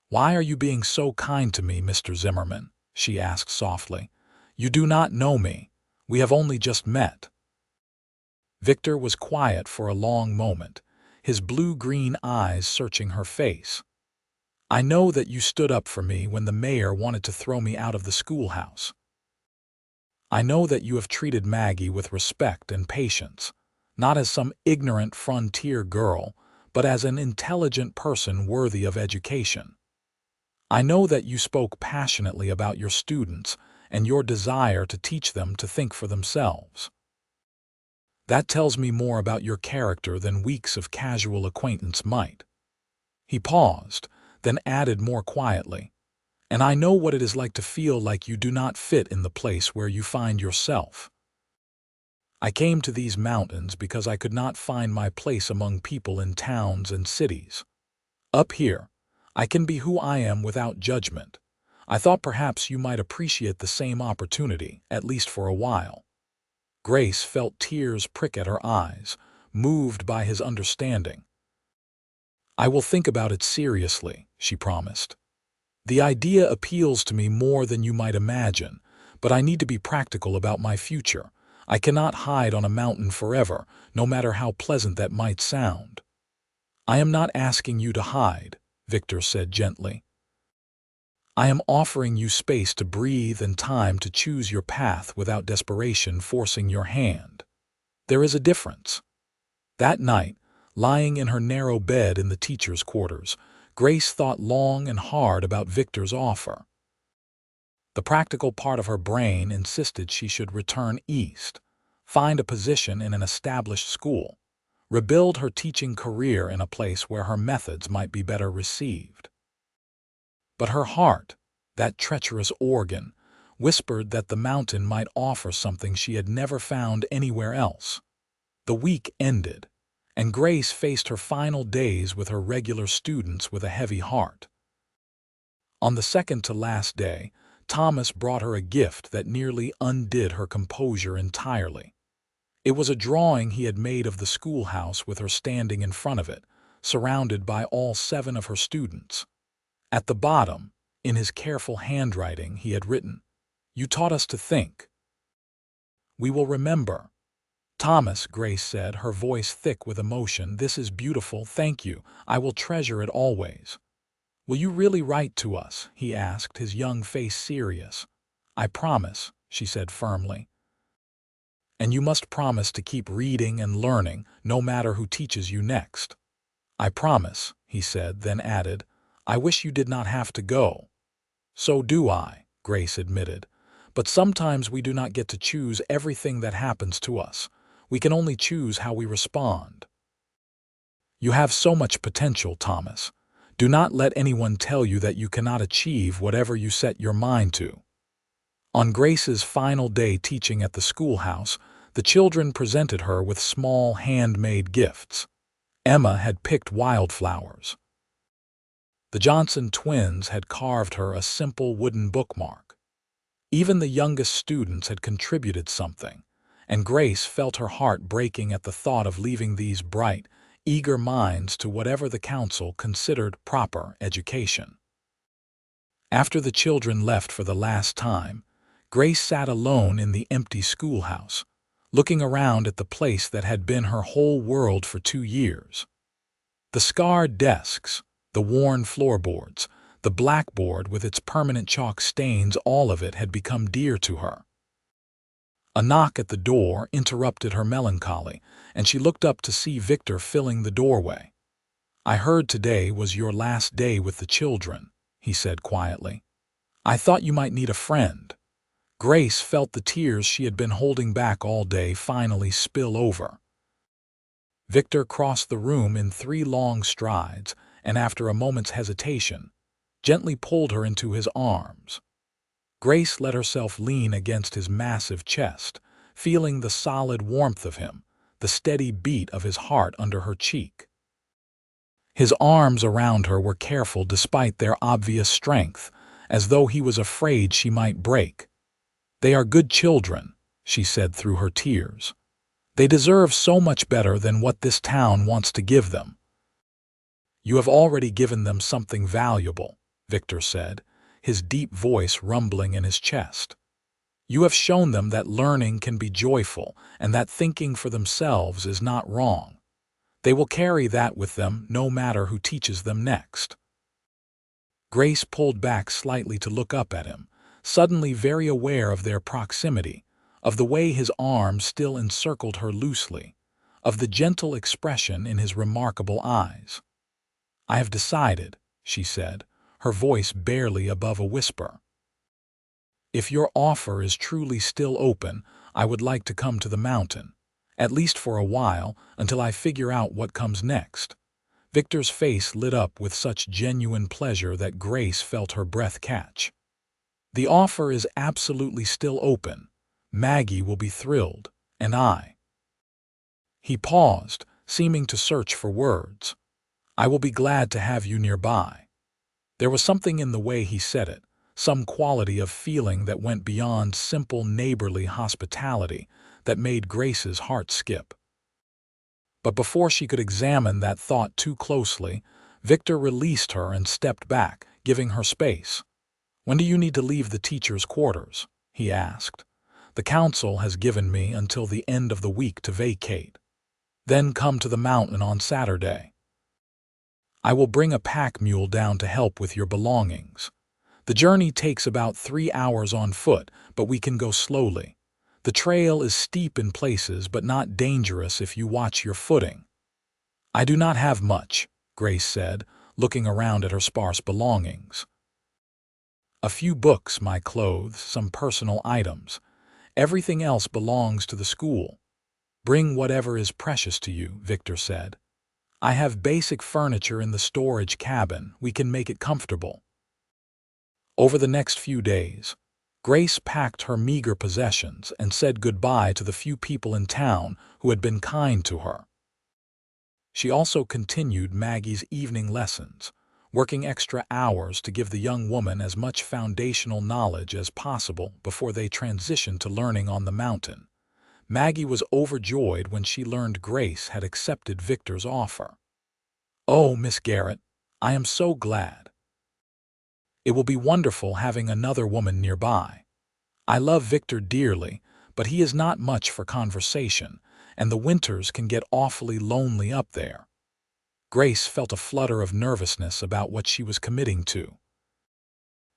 "Why are you being so kind to me, Mr. Zimmerman?" she asked softly. "You do not know me. We have only just met." Victor was quiet for a long moment, his blue-green eyes searching her face. "I know that you stood up for me when the mayor wanted to throw me out of the schoolhouse. I know that you have treated Maggie with respect and patience, not as some ignorant frontier girl, but as an intelligent person worthy of education. I know that you spoke passionately about your students and your desire to teach them to think for themselves. That tells me more about your character than weeks of casual acquaintance might." He paused, then added more quietly, "And I know what it is like to feel like you do not fit in the place where you find yourself. I came to these mountains because I could not find my place among people in towns and cities. Up here, I can be who I am without judgment. I thought perhaps you might appreciate the same opportunity, at least for a while." Grace felt tears prick at her eyes, moved by his understanding. "I will think about it seriously," she promised. "The idea appeals to me more than you might imagine, but I need to be practical about my future. I cannot hide on a mountain forever, no matter how pleasant that might sound." "I am not asking you to hide," Victor said gently. "I am offering you space to breathe and time to choose your path without desperation forcing your hand. There is a difference." That night, lying in her narrow bed in the teacher's quarters, Grace thought long and hard about Victor's offer. The practical part of her brain insisted she should return east, find a position in an established school, rebuild her teaching career in a place where her methods might be better received. But her heart, that treacherous organ, whispered that the mountain might offer something she had never found anywhere else. The week ended, and Grace faced her final days with her regular students with a heavy heart. On the second-to-last day, Thomas brought her a gift that nearly undid her composure entirely. It was a drawing he had made of the schoolhouse with her standing in front of it, surrounded by all 7 of her students. At the bottom, in his careful handwriting, he had written, "You taught us to think. We will remember." "Thomas," Grace said, her voice thick with emotion, "this is beautiful, thank you. I will treasure it always." "Will you really write to us?" he asked, his young face serious. "I promise," she said firmly. "And you must promise to keep reading and learning, no matter who teaches you next." "I promise," he said, then added, "I wish you did not have to go." "So do I," Grace admitted. "But sometimes we do not get to choose everything that happens to us. We can only choose how we respond." "You have so much potential, Thomas. Do not let anyone tell you that you cannot achieve whatever you set your mind to." On Grace's final day teaching at the schoolhouse, the children presented her with small handmade gifts. Emma had picked wildflowers. The Johnson twins had carved her a simple wooden bookmark. Even the youngest students had contributed something, and Grace felt her heart breaking at the thought of leaving these bright, eager minds to whatever the council considered proper education. After the children left for the last time, Grace sat alone in the empty schoolhouse, looking around at the place that had been her whole world for 2 years. The scarred desks, the worn floorboards, the blackboard with its permanent chalk stains, all of it had become dear to her. A knock at the door interrupted her melancholy, and she looked up to see Victor filling the doorway. "I heard today was your last day with the children," he said quietly. "I thought you might need a friend." Grace felt the tears she had been holding back all day finally spill over. Victor crossed the room in 3 long strides, and after a moment's hesitation, gently pulled her into his arms. Grace let herself lean against his massive chest, feeling the solid warmth of him, the steady beat of his heart under her cheek. His arms around her were careful despite their obvious strength, as though he was afraid she might break. "They are good children," she said through her tears. "They deserve so much better than what this town wants to give them." "You have already given them something valuable," Victor said, his deep voice rumbling in his chest. "You have shown them that learning can be joyful and that thinking for themselves is not wrong. They will carry that with them no matter who teaches them next." Grace pulled back slightly to look up at him, suddenly very aware of their proximity, of the way his arms still encircled her loosely, of the gentle expression in his remarkable eyes. "I have decided," she said, her voice barely above a whisper. "If your offer is truly still open, I would like to come to the mountain, at least for a while, until I figure out what comes next." Victor's face lit up with such genuine pleasure that Grace felt her breath catch. "The offer is absolutely still open. Maggie will be thrilled, and I." He paused, seeming to search for words. "I will be glad to have you nearby." There was something in the way he said it, some quality of feeling that went beyond simple neighborly hospitality that made Grace's heart skip. But before she could examine that thought too closely, Victor released her and stepped back, giving her space. "When do you need to leave the teachers' quarters?" he asked. "The council has given me until the end of the week to vacate. Then come to the mountain on Saturday. I will bring a pack mule down to help with your belongings. The journey takes about 3 hours on foot, but we can go slowly. The trail is steep in places but not dangerous if you watch your footing." "I do not have much," Grace said, looking around at her sparse belongings. "A few books, my clothes, some personal items. Everything else belongs to the school." "Bring whatever is precious to you," Victor said. "I have basic furniture in the storage cabin. We can make it comfortable." Over the next few days, Grace packed her meager possessions and said goodbye to the few people in town who had been kind to her. She also continued Maggie's evening lessons, working extra hours to give the young woman as much foundational knowledge as possible before they transitioned to learning on the mountain. Maggie was overjoyed when she learned Grace had accepted Victor's offer. "Oh, Miss Garrett, I am so glad. It will be wonderful having another woman nearby. I love Victor dearly, but he is not much for conversation, and the winters can get awfully lonely up there." Grace felt a flutter of nervousness about what she was committing to.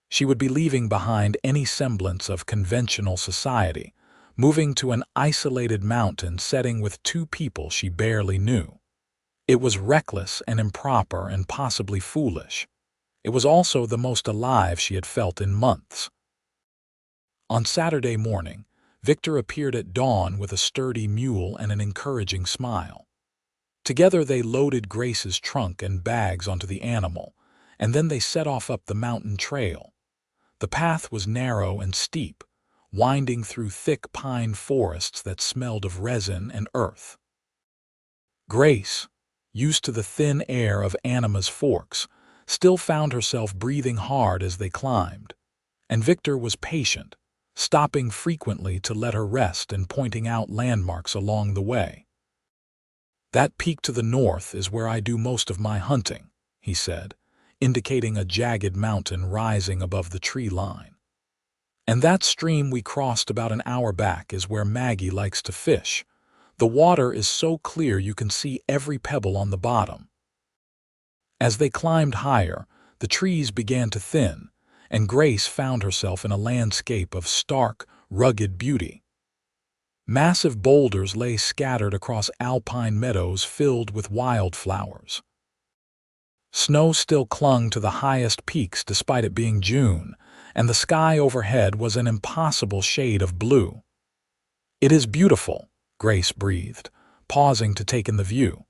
She would be leaving behind any semblance of conventional society, moving to an isolated mountain setting with 2 people she barely knew. It was reckless and improper and possibly foolish. It was also the most alive she had felt in months. On Saturday morning, Victor appeared at dawn with a sturdy mule and an encouraging smile. Together they loaded Grace's trunk and bags onto the animal, and then they set off up the mountain trail. The path was narrow and steep, winding through thick pine forests that smelled of resin and earth. Grace, used to the thin air of Anima's forks, still found herself breathing hard as they climbed, and Victor was patient, stopping frequently to let her rest and pointing out landmarks along the way. "That peak to the north is where I do most of my hunting," he said, indicating a jagged mountain rising above the tree line. "And that stream we crossed about an hour back is where Maggie likes to fish. The water is so clear you can see every pebble on the bottom." As they climbed higher, the trees began to thin, and Grace found herself in a landscape of stark, rugged beauty. Massive boulders lay scattered across alpine meadows filled with wildflowers. Snow still clung to the highest peaks despite it being June, and the sky overhead was an impossible shade of blue. "It is beautiful," Grace breathed, pausing to take in the view.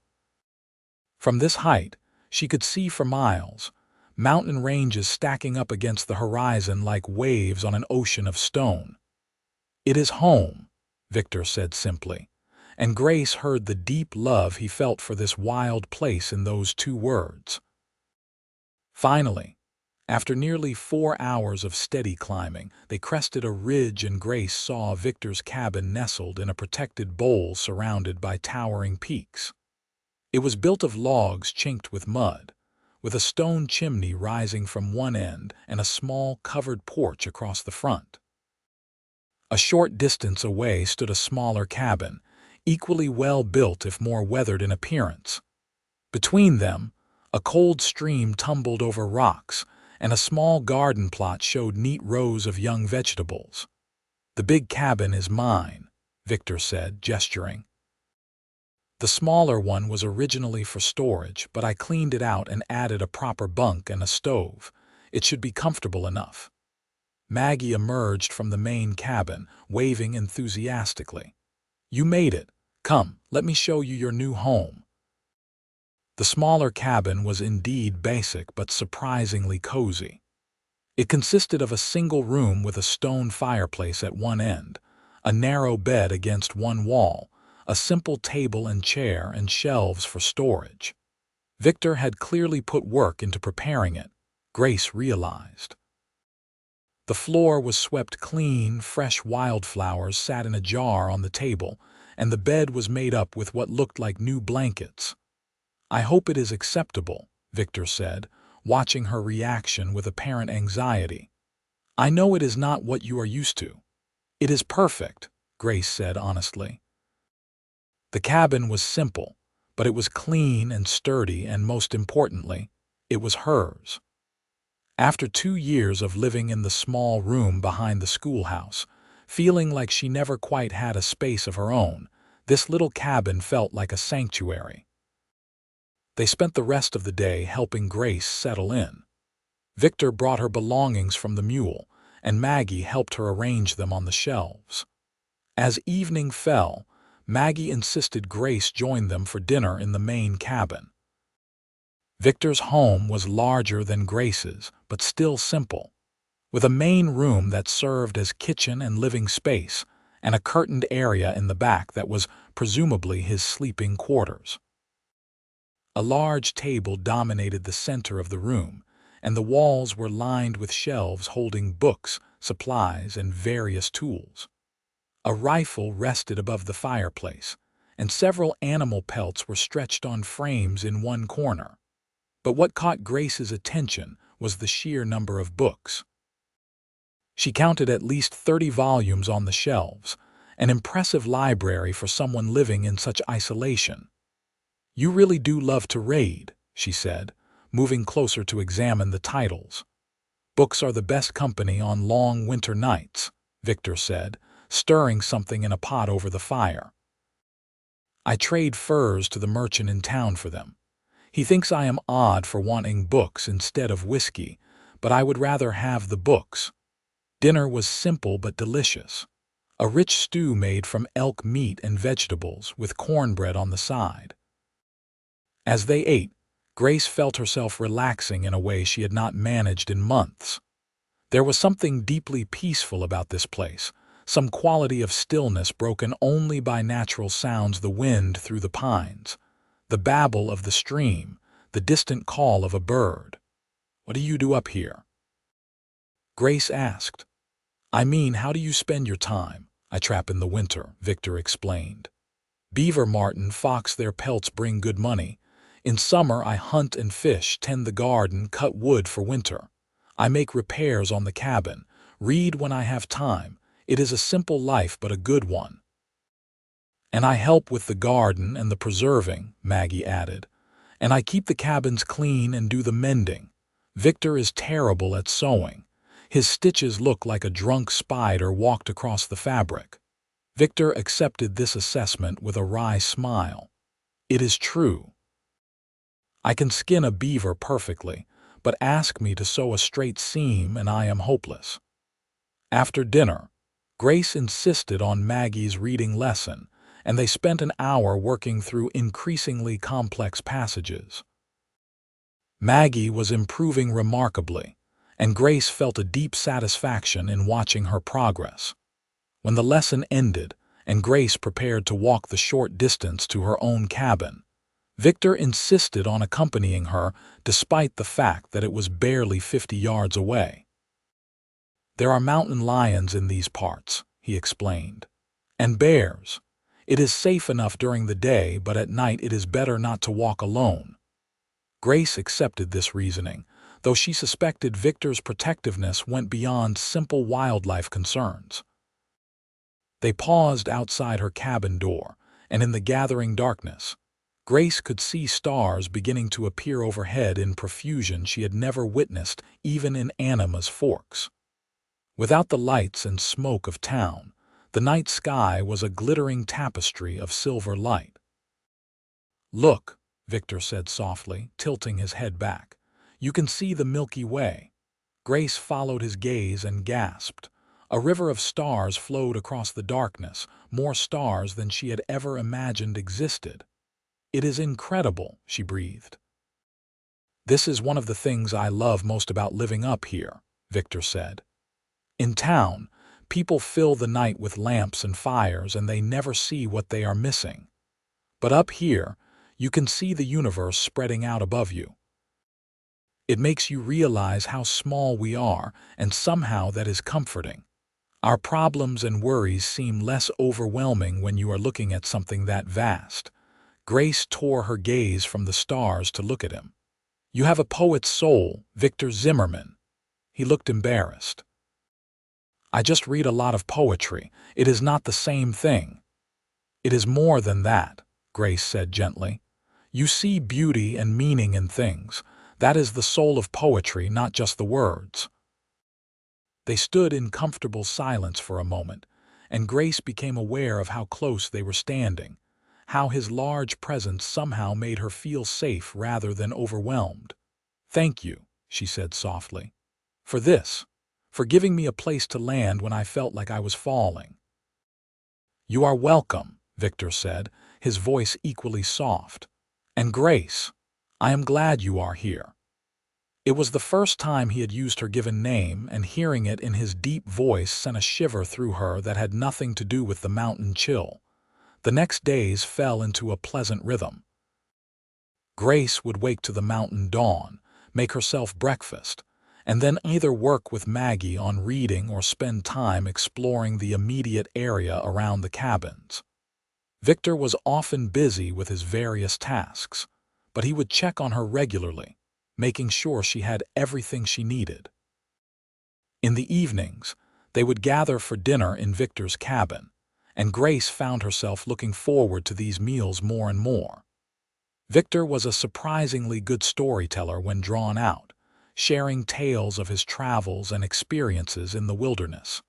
From this height, she could see for miles, mountain ranges stacking up against the horizon like waves on an ocean of stone. "It is home," Victor said simply, and Grace heard the deep love he felt for this wild place in those two words. Finally, after nearly 4 hours of steady climbing, they crested a ridge and Grace saw Victor's cabin nestled in a protected bowl surrounded by towering peaks. It was built of logs chinked with mud, with a stone chimney rising from one end and a small covered porch across the front. A short distance away stood a smaller cabin, equally well built if more weathered in appearance. Between them, a cold stream tumbled over rocks, and a small garden plot showed neat rows of young vegetables. "The big cabin is mine," Victor said, gesturing. "The smaller one was originally for storage, but I cleaned it out and added a proper bunk and a stove. It should be comfortable enough." Maggie emerged from the main cabin, waving enthusiastically. "You made it. Come, let me show you your new home." The smaller cabin was indeed basic but surprisingly cozy. It consisted of a single room with a stone fireplace at one end, a narrow bed against one wall, a simple table and chair, and shelves for storage. Victor had clearly put work into preparing it, Grace realized. The floor was swept clean, fresh wildflowers sat in a jar on the table, and the bed was made up with what looked like new blankets. "I hope it is acceptable," Victor said, watching her reaction with apparent anxiety. "I know it is not what you are used to." "It is perfect," Grace said honestly. The cabin was simple, but it was clean and sturdy, and most importantly, it was hers. After 2 years of living in the small room behind the schoolhouse, feeling like she never quite had a space of her own, this little cabin felt like a sanctuary. They spent the rest of the day helping Grace settle in. Victor brought her belongings from the mule, and Maggie helped her arrange them on the shelves. As evening fell, Maggie insisted Grace join them for dinner in the main cabin. Victor's home was larger than Grace's, but still simple, with a main room that served as kitchen and living space, and a curtained area in the back that was presumably his sleeping quarters. A large table dominated the center of the room, and the walls were lined with shelves holding books, supplies, and various tools. A rifle rested above the fireplace, and several animal pelts were stretched on frames in one corner. But what caught Grace's attention was the sheer number of books. She counted at least 30 volumes on the shelves, an impressive library for someone living in such isolation. "You really do love to read," she said, moving closer to examine the titles. "Books are the best company on long winter nights," Victor said, stirring something in a pot over the fire. "I trade furs to the merchant in town for them. He thinks I am odd for wanting books instead of whiskey, but I would rather have the books." Dinner was simple but delicious. A rich stew made from elk meat and vegetables with cornbread on the side. As they ate, Grace felt herself relaxing in a way she had not managed in months. There was something deeply peaceful about this place, some quality of stillness broken only by natural sounds, the wind through the pines, the babble of the stream, the distant call of a bird. "What do you do up here?" Grace asked. "I mean, how do you spend your time?" "I trap in the winter," Victor explained. "Beaver, marten, fox, their pelts bring good money. In summer I hunt and fish, tend the garden, cut wood for winter. I make repairs on the cabin, read when I have time. It is a simple life but a good one." "And I help with the garden and the preserving," Maggie added. "And I keep the cabins clean and do the mending. Victor is terrible at sewing. His stitches look like a drunk spider walked across the fabric." Victor accepted this assessment with a wry smile. "It is true. I can skin a beaver perfectly, but ask me to sew a straight seam and I am hopeless." After dinner, Grace insisted on Maggie's reading lesson, and they spent an hour working through increasingly complex passages. Maggie was improving remarkably, and Grace felt a deep satisfaction in watching her progress. When the lesson ended, and Grace prepared to walk the short distance to her own cabin, Victor insisted on accompanying her despite the fact that it was barely 50 yards away. "There are mountain lions in these parts," he explained, "and bears. It is safe enough during the day, but at night it is better not to walk alone." Grace accepted this reasoning, though she suspected Victor's protectiveness went beyond simple wildlife concerns. They paused outside her cabin door, and in the gathering darkness, Grace could see stars beginning to appear overhead in profusion she had never witnessed even in Anima's Forks. Without the lights and smoke of town, the night sky was a glittering tapestry of silver light. "Look," Victor said softly, tilting his head back. "You can see the Milky Way." Grace followed his gaze and gasped. A river of stars flowed across the darkness, more stars than she had ever imagined existed. "It is incredible," she breathed. "This is one of the things I love most about living up here," Victor said. "In town, people fill the night with lamps and fires and they never see what they are missing. But up here, you can see the universe spreading out above you. It makes you realize how small we are, and somehow that is comforting. Our problems and worries seem less overwhelming when you are looking at something that vast." Grace tore her gaze from the stars to look at him. "You have a poet's soul, Victor Zimmerman." He looked embarrassed. "I just read a lot of poetry. It is not the same thing." "It is more than that," Grace said gently. "You see beauty and meaning in things. That is the soul of poetry, not just the words." They stood in comfortable silence for a moment, and Grace became aware of how close they were standing, how his large presence somehow made her feel safe rather than overwhelmed. "Thank you," she said softly, "for this, for giving me a place to land when I felt like I was falling." "You are welcome," Victor said, his voice equally soft. "And Grace, I am glad you are here." It was the first time he had used her given name, and hearing it in his deep voice sent a shiver through her that had nothing to do with the mountain chill. The next days fell into a pleasant rhythm. Grace would wake to the mountain dawn, make herself breakfast, and then either work with Maggie on reading or spend time exploring the immediate area around the cabins. Victor was often busy with his various tasks, but he would check on her regularly, making sure she had everything she needed. In the evenings, they would gather for dinner in Victor's cabin, and Grace found herself looking forward to these meals more and more. Victor was a surprisingly good storyteller when drawn out, sharing tales of his travels and experiences in the wilderness.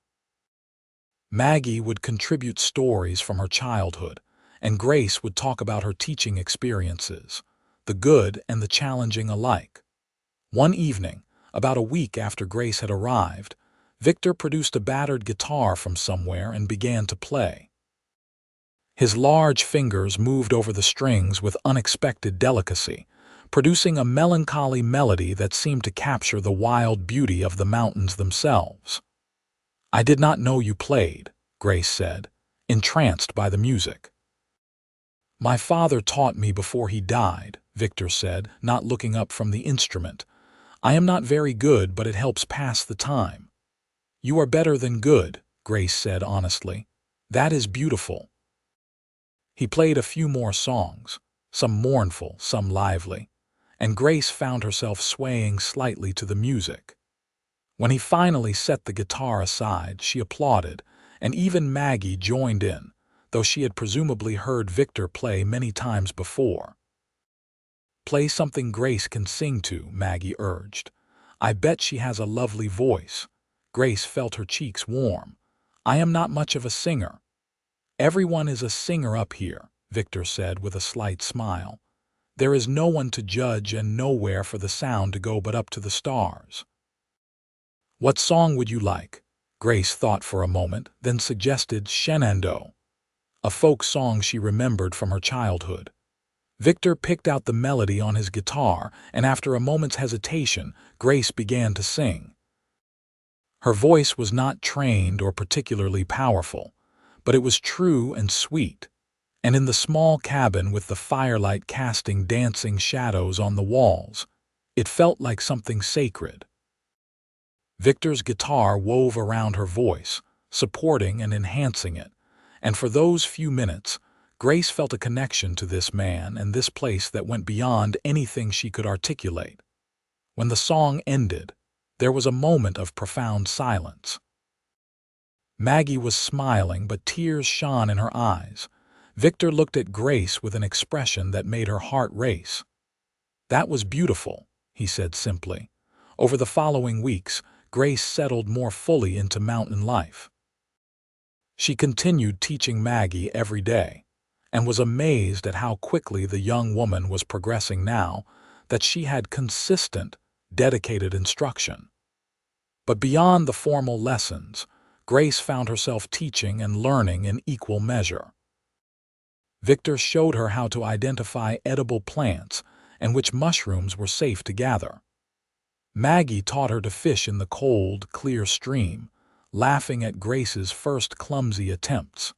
Maggie would contribute stories from her childhood, and Grace would talk about her teaching experiences, the good and the challenging alike. One evening, about a week after Grace had arrived, Victor produced a battered guitar from somewhere and began to play. His large fingers moved over the strings with unexpected delicacy, producing a melancholy melody that seemed to capture the wild beauty of the mountains themselves. "I did not know you played," Grace said, entranced by the music. My father taught me before he died, Victor said, not looking up from the instrument. I am not very good, but it helps pass the time. You are better than good, Grace said honestly. That is beautiful. He played a few more songs, some mournful, some lively, and Grace found herself swaying slightly to the music. When he finally set the guitar aside, she applauded, and even Maggie joined in, though she had presumably heard Victor play many times before. Play something Grace can sing to, Maggie urged. I bet she has a lovely voice. Grace felt her cheeks warm. I am not much of a singer. Everyone is a singer up here, Victor said with a slight smile. There is no one to judge and nowhere for the sound to go but up to the stars. What song would you like? Grace thought for a moment, then suggested Shenandoah, a folk song she remembered from her childhood. Victor picked out the melody on his guitar, and after a moment's hesitation, Grace began to sing. Her voice was not trained or particularly powerful, but it was true and sweet, and in the small cabin with the firelight casting dancing shadows on the walls, it felt like something sacred. Victor's guitar wove around her voice, supporting and enhancing it, and for those few minutes, Grace felt a connection to this man and this place that went beyond anything she could articulate. When the song ended, there was a moment of profound silence. Maggie was smiling, but tears shone in her eyes. Victor looked at Grace with an expression that made her heart race. That was beautiful, he said simply. Over the following weeks, Grace settled more fully into mountain life. She continued teaching Maggie every day, and was amazed at how quickly the young woman was progressing now that she had consistent, dedicated instruction. But beyond the formal lessons, Grace found herself teaching and learning in equal measure. Victor showed her how to identify edible plants and which mushrooms were safe to gather. Maggie taught her to fish in the cold, clear stream, laughing at Grace's first clumsy attempts.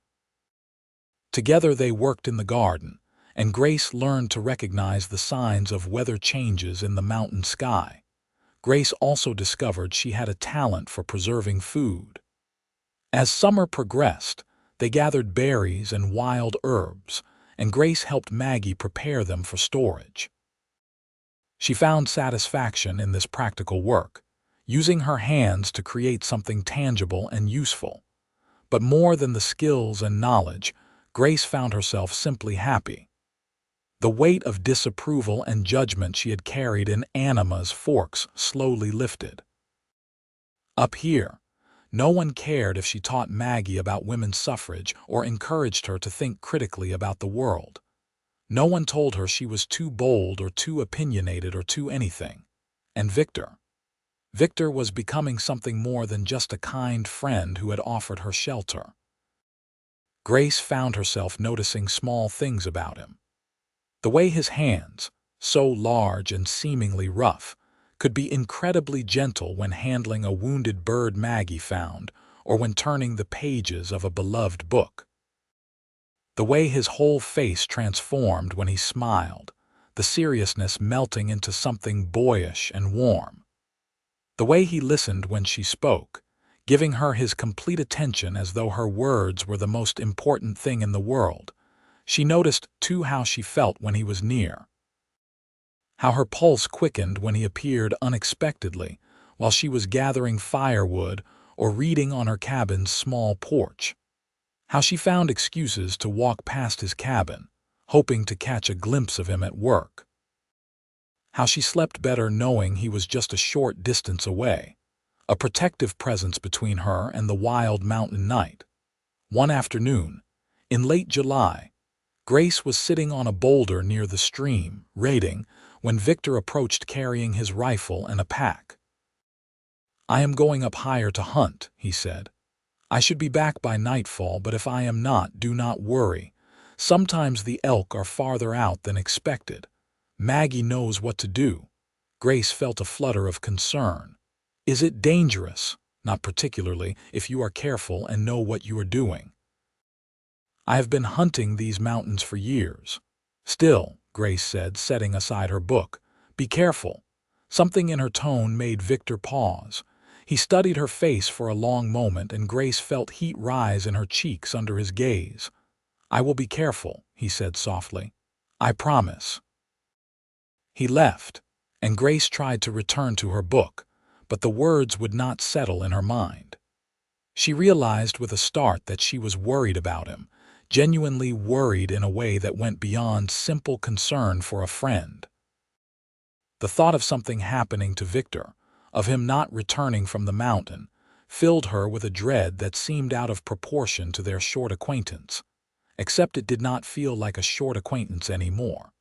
Together they worked in the garden, and Grace learned to recognize the signs of weather changes in the mountain sky. Grace also discovered she had a talent for preserving food. As summer progressed, they gathered berries and wild herbs, and Grace helped Maggie prepare them for storage. She found satisfaction in this practical work, using her hands to create something tangible and useful. But more than the skills and knowledge, Grace found herself simply happy. The weight of disapproval and judgment she had carried in Anima's forks slowly lifted. Up here, no one cared if she taught Maggie about women's suffrage or encouraged her to think critically about the world. No one told her she was too bold or too opinionated or too anything. And Victor was becoming something more than just a kind friend who had offered her shelter. Grace found herself noticing small things about him. The way his hands, so large and seemingly rough, could be incredibly gentle when handling a wounded bird Maggie found or when turning the pages of a beloved book. The way his whole face transformed when he smiled, the seriousness melting into something boyish and warm. The way he listened when she spoke, giving her his complete attention as though her words were the most important thing in the world. She noticed, too, how she felt when he was near. How her pulse quickened when he appeared unexpectedly while she was gathering firewood or reading on her cabin's small porch. How she found excuses to walk past his cabin, hoping to catch a glimpse of him at work. How she slept better knowing he was just a short distance away, a protective presence between her and the wild mountain night. One afternoon, in late July, Grace was sitting on a boulder near the stream, reading, when Victor approached carrying his rifle and a pack. I am going up higher to hunt, he said. I should be back by nightfall, but if I am not, do not worry. Sometimes the elk are farther out than expected. Maggie knows what to do. Grace felt a flutter of concern. Is it dangerous? not particularly if you are careful and know what you are doing. I have been hunting these mountains for years. Still, Grace said, setting aside her book, be careful. Something in her tone made Victor pause. He studied her face for a long moment, and Grace felt heat rise in her cheeks under his gaze. I will be careful, he said softly. I promise. He left, and Grace tried to return to her book, but the words would not settle in her mind. She realized with a start that she was worried about him, genuinely worried in a way that went beyond simple concern for a friend. The thought of something happening to Victor, of him not returning from the mountain, filled her with a dread that seemed out of proportion to their short acquaintance. Except it did not feel like a short acquaintance anymore.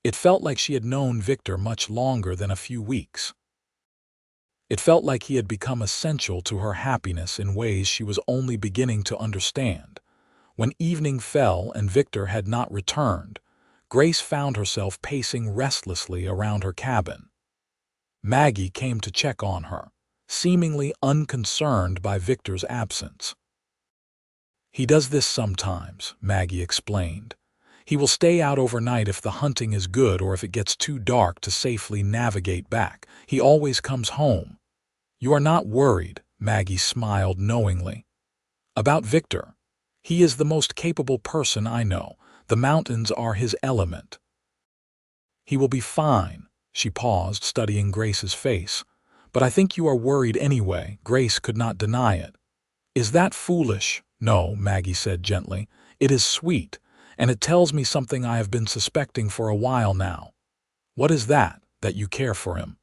It felt like she had known Victor much longer than a few weeks. It felt like he had become essential to her happiness in ways she was only beginning to understand. When evening fell and Victor had not returned, Grace found herself pacing restlessly around her cabin. Maggie came to check on her, seemingly unconcerned by Victor's absence. He does this sometimes, Maggie explained. He will stay out overnight if the hunting is good or if it gets too dark to safely navigate back. He always comes home. You are not worried, Maggie smiled knowingly. About Victor. He is the most capable person I know. The mountains are his element. He will be fine. She paused, studying Grace's face. But I think you are worried anyway. Grace could not deny it. Is that foolish? No, Maggie said gently. It is sweet, and it tells me something I have been suspecting for a while now. What is that you care for him?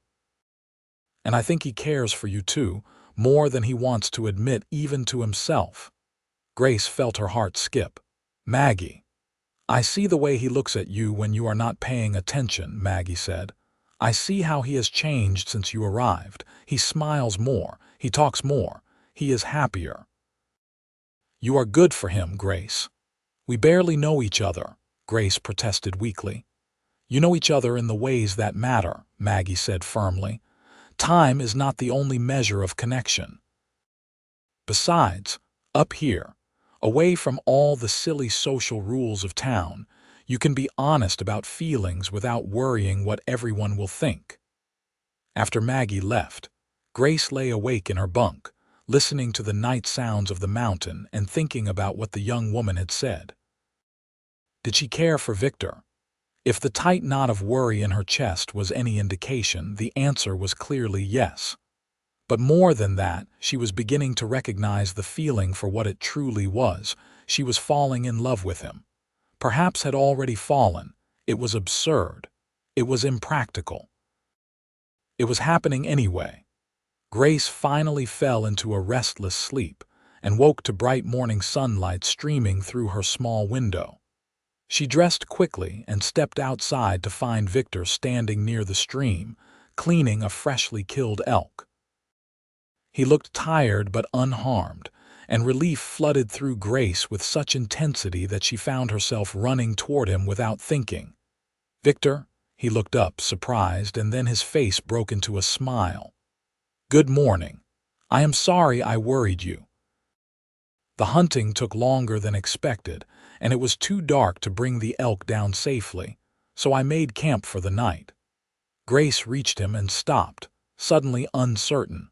And I think he cares for you too, more than he wants to admit even to himself. Grace felt her heart skip. Maggie. I see the way he looks at you when you are not paying attention, Maggie said. I see how he has changed since you arrived. He smiles more, he talks more, he is happier. You are good for him, Grace. We barely know each other, Grace protested weakly. You know each other in the ways that matter, Maggie said firmly. Time is not the only measure of connection. Besides, up here, away from all the silly social rules of town, you can be honest about feelings without worrying what everyone will think. After Maggie left, Grace lay awake in her bunk, listening to the night sounds of the mountain and thinking about what the young woman had said. Did she care for Victor? If the tight knot of worry in her chest was any indication, the answer was clearly yes. But more than that, she was beginning to recognize the feeling for what it truly was. She was falling in love with him. Perhaps had already fallen. It was absurd. It was impractical. It was happening anyway. Grace finally fell into a restless sleep and woke to bright morning sunlight streaming through her small window. She dressed quickly and stepped outside to find Victor standing near the stream, cleaning a freshly killed elk. He looked tired but unharmed, and relief flooded through Grace with such intensity that she found herself running toward him without thinking. Victor? He looked up, surprised, and then his face broke into a smile. Good morning. I am sorry I worried you. The hunting took longer than expected, and it was too dark to bring the elk down safely, so I made camp for the night. Grace reached him and stopped, suddenly uncertain.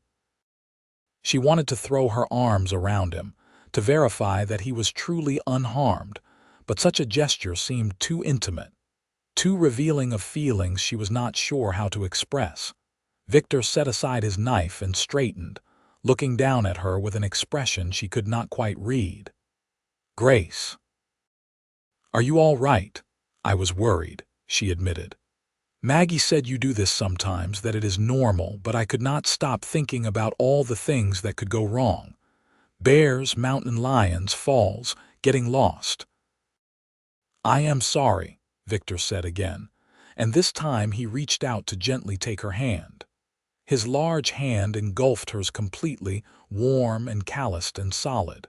She wanted to throw her arms around him, to verify that he was truly unharmed, but such a gesture seemed too intimate, too revealing of feelings she was not sure how to express. Victor set aside his knife and straightened, looking down at her with an expression she could not quite read. Grace. Are you all right? I was worried, she admitted. Maggie said you do this sometimes, that it is normal, but I could not stop thinking about all the things that could go wrong. Bears, mountain lions, falls, getting lost. I am sorry, Victor said again, and this time he reached out to gently take her hand. His large hand engulfed hers completely, warm and calloused and solid.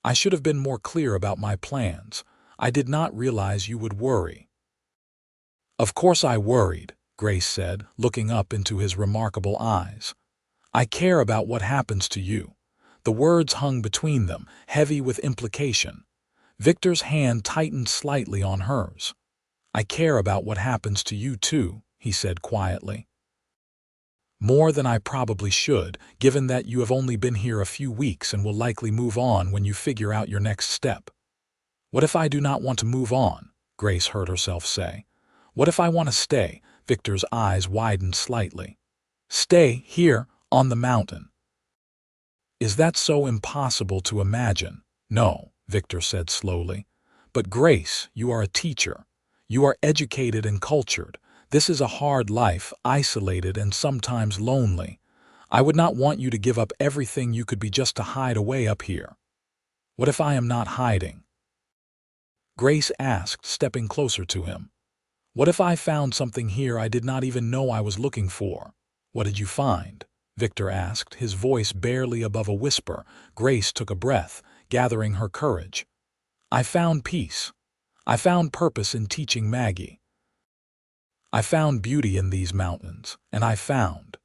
I should have been more clear about my plans. I did not realize you would worry. Of course I worried, Grace said, looking up into his remarkable eyes. I care about what happens to you." The words hung between them, heavy with implication. Victor's hand tightened slightly on hers. "I care about what happens to you too," he said quietly. "More than I probably should, given that you have only been here a few weeks and will likely move on when you figure out your next step." "What if I do not want to move on?" Grace heard herself say. "What if I want to stay?" Victor's eyes widened slightly. "Stay here, on the mountain." "Is that so impossible to imagine?" "No," Victor said slowly. "But Grace, you are a teacher. You are educated and cultured. This is a hard life, isolated and sometimes lonely. I would not want you to give up everything you could be just to hide away up here." "What if I am not hiding?" Grace asked, stepping closer to him. "What if I found something here I did not even know I was looking for?" "What did you find?" Victor asked, his voice barely above a whisper. Grace took a breath, gathering her courage. "I found peace. I found purpose in teaching Maggie. I found beauty in these mountains, and I found—"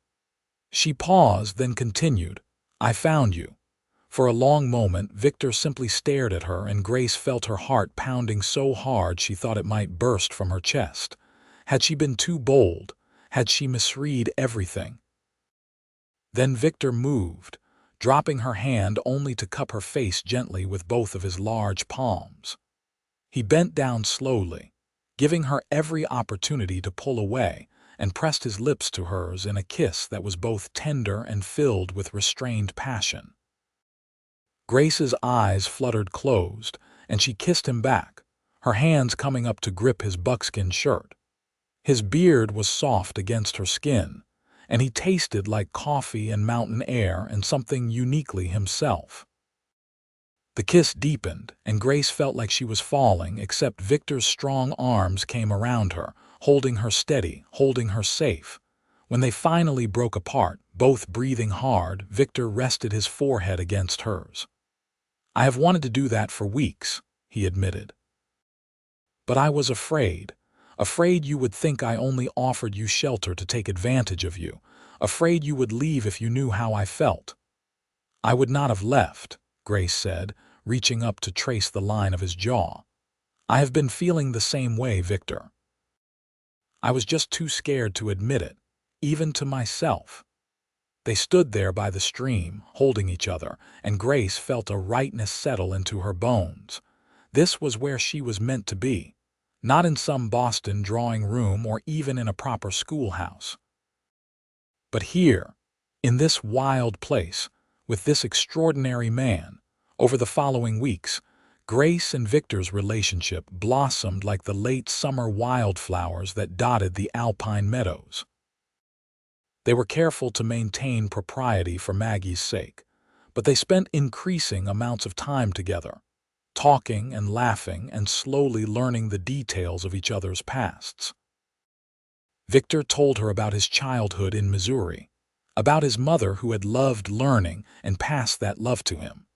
She paused, then continued, "I found you." For a long moment, Victor simply stared at her, and Grace felt her heart pounding so hard she thought it might burst from her chest. Had she been too bold? Had she misread everything? Then Victor moved, dropping her hand only to cup her face gently with both of his large palms. He bent down slowly, giving her every opportunity to pull away, and pressed his lips to hers in a kiss that was both tender and filled with restrained passion. Grace's eyes fluttered closed, and she kissed him back, her hands coming up to grip his buckskin shirt. His beard was soft against her skin, and he tasted like coffee and mountain air and something uniquely himself. The kiss deepened, and Grace felt like she was falling, except Victor's strong arms came around her, holding her steady, holding her safe. When they finally broke apart, both breathing hard, Victor rested his forehead against hers. "I have wanted to do that for weeks," he admitted. "But I was afraid. Afraid you would think I only offered you shelter to take advantage of you. Afraid you would leave if you knew how I felt." "I would not have left," Grace said, reaching up to trace the line of his jaw. "I have been feeling the same way, Victor. I was just too scared to admit it, even to myself." They stood there by the stream, holding each other, and Grace felt a rightness settle into her bones. This was where she was meant to be, not in some Boston drawing room or even in a proper schoolhouse. But here, in this wild place, with this extraordinary man. Over the following weeks, Grace and Victor's relationship blossomed like the late summer wildflowers that dotted the alpine meadows. They were careful to maintain propriety for Maggie's sake, but they spent increasing amounts of time together, talking and laughing and slowly learning the details of each other's pasts. Victor told her about his childhood in Missouri, about his mother who had loved learning and passed that love to him.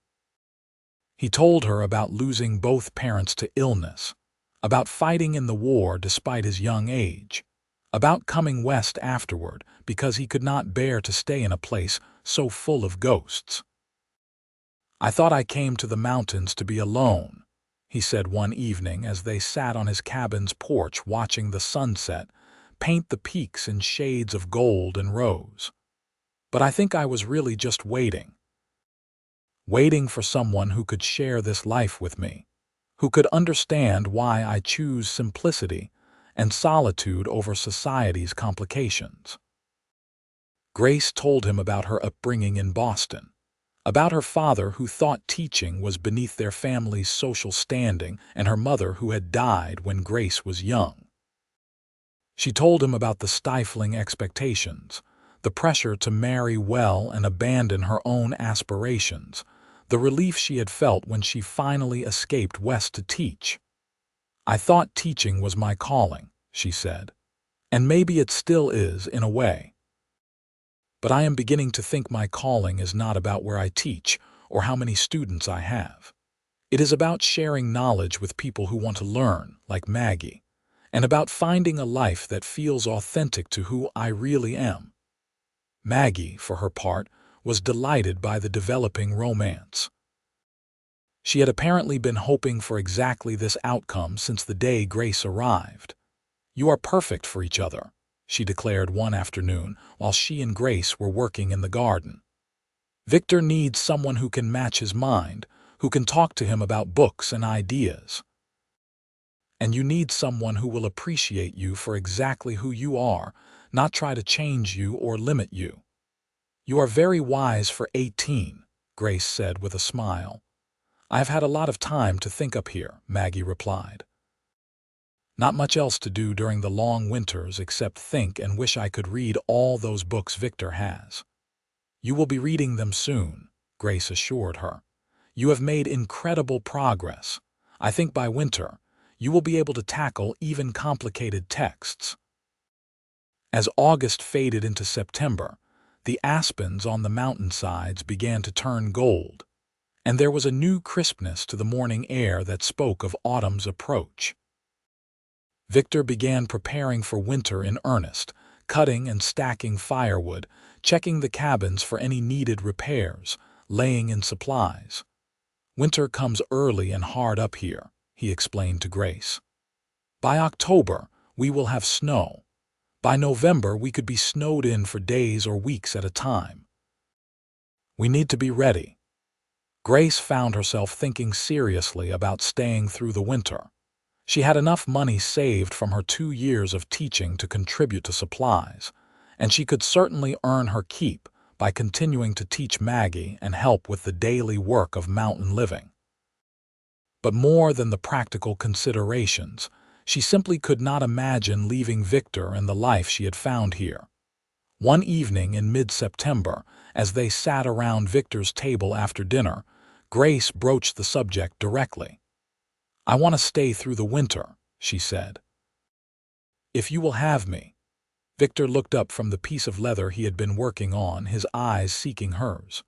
He told her about losing both parents to illness, about fighting in the war despite his young age, about coming west afterward because he could not bear to stay in a place so full of ghosts. "I thought I came to the mountains to be alone," he said one evening as they sat on his cabin's porch watching the sunset paint the peaks in shades of gold and rose. "But I think I was really just waiting for someone who could share this life with me, who could understand why I choose simplicity and solitude over society's complications." Grace told him about her upbringing in Boston, about her father who thought teaching was beneath their family's social standing and her mother who had died when Grace was young. She told him about the stifling expectations, the pressure to marry well and abandon her own aspirations, the relief she had felt when she finally escaped west to teach. "I thought teaching was my calling," she said, "and maybe it still is in a way. But I am beginning to think my calling is not about where I teach or how many students I have. It is about sharing knowledge with people who want to learn, like Maggie, and about finding a life that feels authentic to who I really am." Maggie, for her part, was delighted by the developing romance. She had apparently been hoping for exactly this outcome since the day Grace arrived. "You are perfect for each other," she declared one afternoon while she and Grace were working in the garden. "Victor needs someone who can match his mind, who can talk to him about books and ideas. And you need someone who will appreciate you for exactly who you are, not try to change you or limit you." "You are very wise for 18, Grace said with a smile. "I have had a lot of time to think up here," Maggie replied. "Not much else to do during the long winters except think and wish I could read all those books Victor has." "You will be reading them soon," Grace assured her. "You have made incredible progress. I think by winter, you will be able to tackle even complicated texts." As August faded into September, the aspens on the mountainsides began to turn gold, and there was a new crispness to the morning air that spoke of autumn's approach. Victor began preparing for winter in earnest, cutting and stacking firewood, checking the cabins for any needed repairs, laying in supplies. "Winter comes early and hard up here," he explained to Grace. "By October, we will have snow. By November, we could be snowed in for days or weeks at a time. We need to be ready." Grace found herself thinking seriously about staying through the winter. She had enough money saved from her 2 years of teaching to contribute to supplies, and she could certainly earn her keep by continuing to teach Maggie and help with the daily work of mountain living. But more than the practical considerations, she simply could not imagine leaving Victor and the life she had found here. One evening in mid-September, as they sat around Victor's table after dinner, Grace broached the subject directly. "I want to stay through the winter," she said. "If you will have me." Victor looked up from the piece of leather he had been working on, his eyes seeking hers.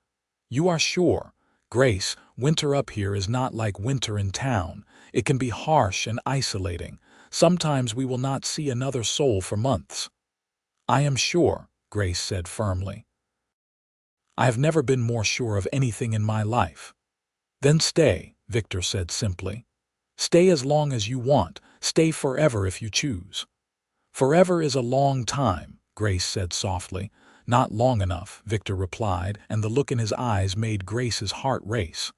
"You are sure, Grace, winter up here is not like winter in town. It can be harsh and isolating. Sometimes we will not see another soul for months." "I am sure," Grace said firmly. "I have never been more sure of anything in my life." "Then stay," Victor said simply. "Stay as long as you want. Stay forever if you choose." "Forever is a long time," Grace said softly. "Not long enough," Victor replied, and the look in his eyes made Grace's heart race.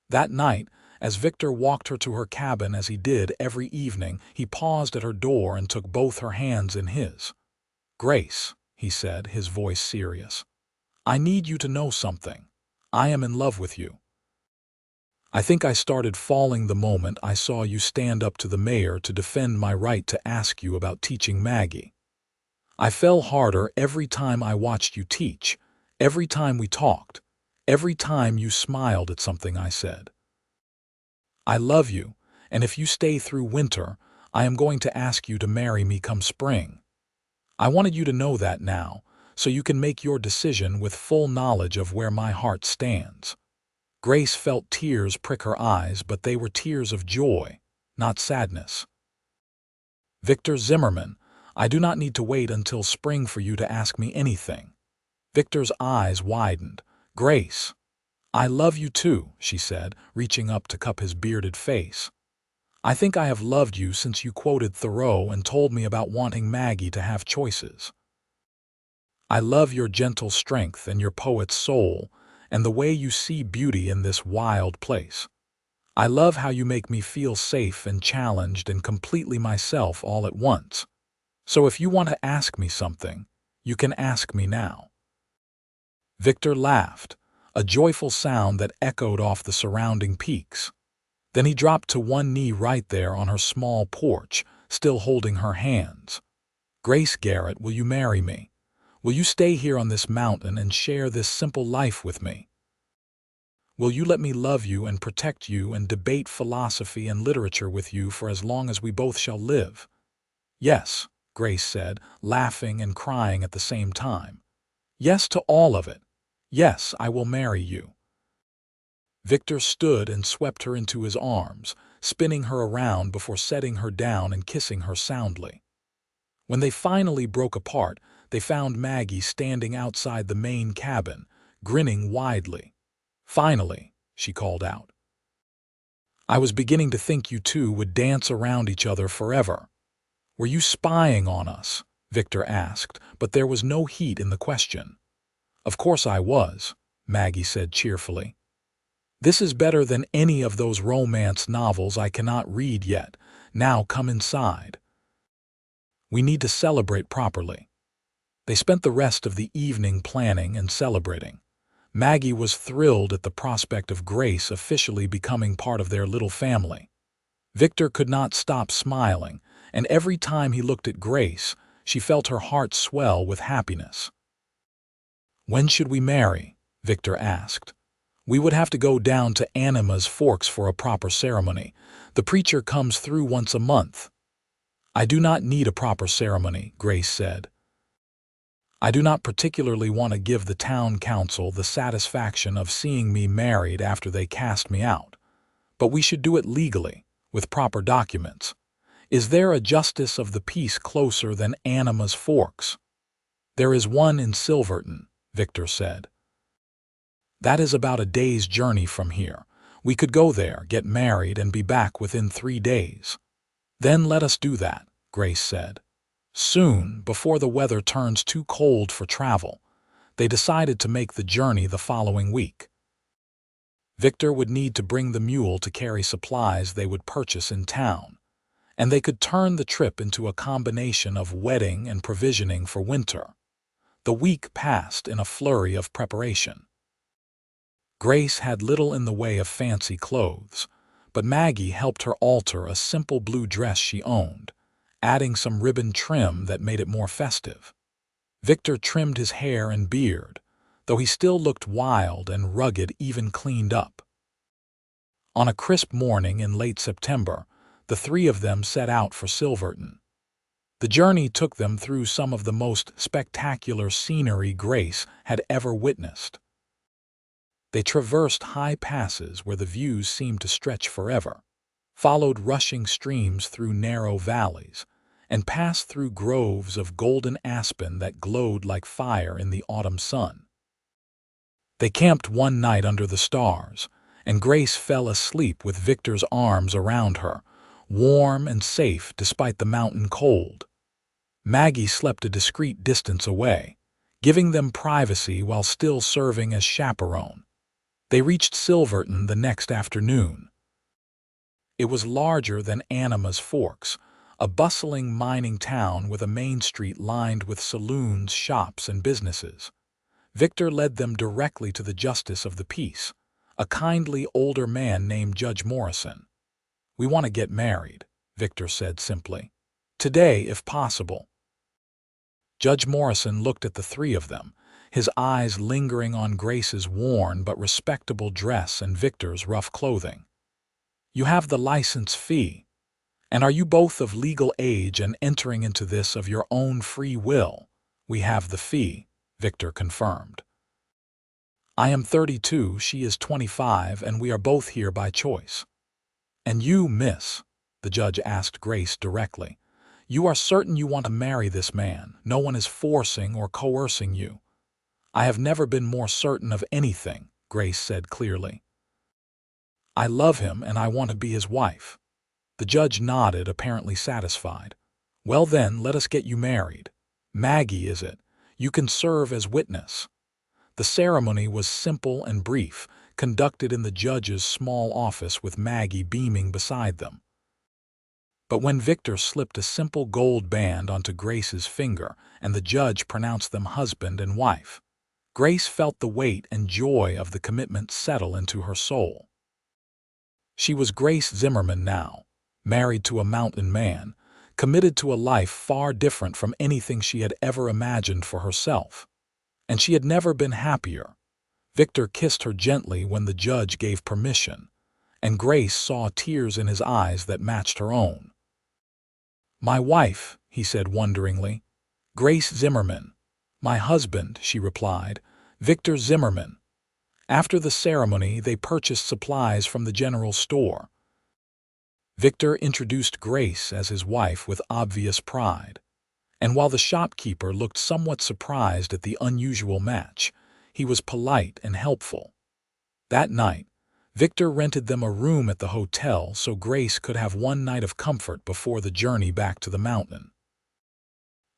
That night, as Victor walked her to her cabin as he did every evening, he paused at her door and took both her hands in his. "Grace," he said, his voice serious, "I need you to know something. I am in love with you. I think I started falling the moment I saw you stand up to the mayor to defend my right to ask you about teaching Maggie. I fell harder every time I watched you teach, every time we talked, every time you smiled at something I said. I love you, and if you stay through winter, I am going to ask you to marry me come spring. I wanted you to know that now, so you can make your decision with full knowledge of where my heart stands." Grace felt tears prick her eyes, but they were tears of joy, not sadness. "Victor Zimmerman, I do not need to wait until spring for you to ask me anything." Victor's eyes widened. "Grace." "I love you too," she said, reaching up to cup his bearded face. "I think I have loved you since you quoted Thoreau and told me about wanting Maggie to have choices. I love your gentle strength and your poet's soul, and the way you see beauty in this wild place. I love how you make me feel safe and challenged and completely myself all at once. So if you want to ask me something, you can ask me now." Victor laughed, a joyful sound that echoed off the surrounding peaks. Then he dropped to one knee right there on her small porch, still holding her hands. "Grace Garrett, will you marry me? Will you stay here on this mountain and share this simple life with me? Will you let me love you and protect you and debate philosophy and literature with you for as long as we both shall live?" "Yes," Grace said, laughing and crying at the same time. "Yes to all of it. Yes, I will marry you." Victor stood and swept her into his arms, spinning her around before setting her down and kissing her soundly. When they finally broke apart, they found Maggie standing outside the main cabin, grinning widely. "Finally," she called out. "I was beginning to think you two would dance around each other forever." "Were you spying on us?" Victor asked, but there was no heat in the question. "Of course I was," Maggie said cheerfully. "This is better than any of those romance novels I cannot read yet. Now come inside. We need to celebrate properly." They spent the rest of the evening planning and celebrating. Maggie was thrilled at the prospect of Grace officially becoming part of their little family. Victor could not stop smiling, and every time he looked at Grace, she felt her heart swell with happiness. "When should we marry?" Victor asked. "We would have to go down to Anima's Forks for a proper ceremony. The preacher comes through once a month." "I do not need a proper ceremony," Grace said. "I do not particularly want to give the town council the satisfaction of seeing me married after they cast me out. But we should do it legally, with proper documents. Is there a justice of the peace closer than Anima's Forks?" "There is one in Silverton," Victor said. "That is about a day's journey from here. We could go there, get married, and be back within 3 days." "Then let us do that," Grace said. Soon, before the weather turns too cold for travel, they decided to make the journey the following week. Victor would need to bring the mule to carry supplies they would purchase in town, and they could turn the trip into a combination of wedding and provisioning for winter. The week passed in a flurry of preparation. Grace had little in the way of fancy clothes, but Maggie helped her alter a simple blue dress she owned, adding some ribbon trim that made it more festive. Victor trimmed his hair and beard, though he still looked wild and rugged even cleaned up. On a crisp morning in late September, the three of them set out for Silverton. The journey took them through some of the most spectacular scenery Grace had ever witnessed. They traversed high passes where the views seemed to stretch forever, followed rushing streams through narrow valleys, and passed through groves of golden aspen that glowed like fire in the autumn sun. They camped one night under the stars, and Grace fell asleep with Victor's arms around her, warm and safe despite the mountain cold. Maggie slept a discreet distance away, giving them privacy while still serving as chaperone. They reached Silverton the next afternoon. It was larger than Anima's Forks, a bustling mining town with a main street lined with saloons, shops, and businesses. Victor led them directly to the justice of the peace, a kindly older man named Judge Morrison. "We want to get married," Victor said simply. "Today, if possible." Judge Morrison looked at the three of them, his eyes lingering on Grace's worn but respectable dress and Victor's rough clothing. "You have the license fee. And are you both of legal age and entering into this of your own free will?" "We have the fee," Victor confirmed. "I am 32, she is 25, and we are both here by choice." "And you, miss?" the judge asked Grace directly. "You are certain you want to marry this man? No one is forcing or coercing you?" "I have never been more certain of anything," Grace said clearly. "I love him and I want to be his wife." The judge nodded, apparently satisfied. "Well then, let us get you married. Maggie, is it? You can serve as witness." The ceremony was simple and brief, conducted in the judge's small office with Maggie beaming beside them. But when Victor slipped a simple gold band onto Grace's finger and the judge pronounced them husband and wife, Grace felt the weight and joy of the commitment settle into her soul. She was Grace Zimmerman now, married to a mountain man, committed to a life far different from anything she had ever imagined for herself. And she had never been happier. Victor kissed her gently when the judge gave permission, and Grace saw tears in his eyes that matched her own. "My wife," he said wonderingly. "Grace Zimmerman." "My husband," she replied, "Victor Zimmerman." After the ceremony, they purchased supplies from the general store. Victor introduced Grace as his wife with obvious pride, And while the shopkeeper looked somewhat surprised at the unusual match, he was polite and helpful. That night, Victor rented them a room at the hotel so Grace could have one night of comfort before the journey back to the mountain.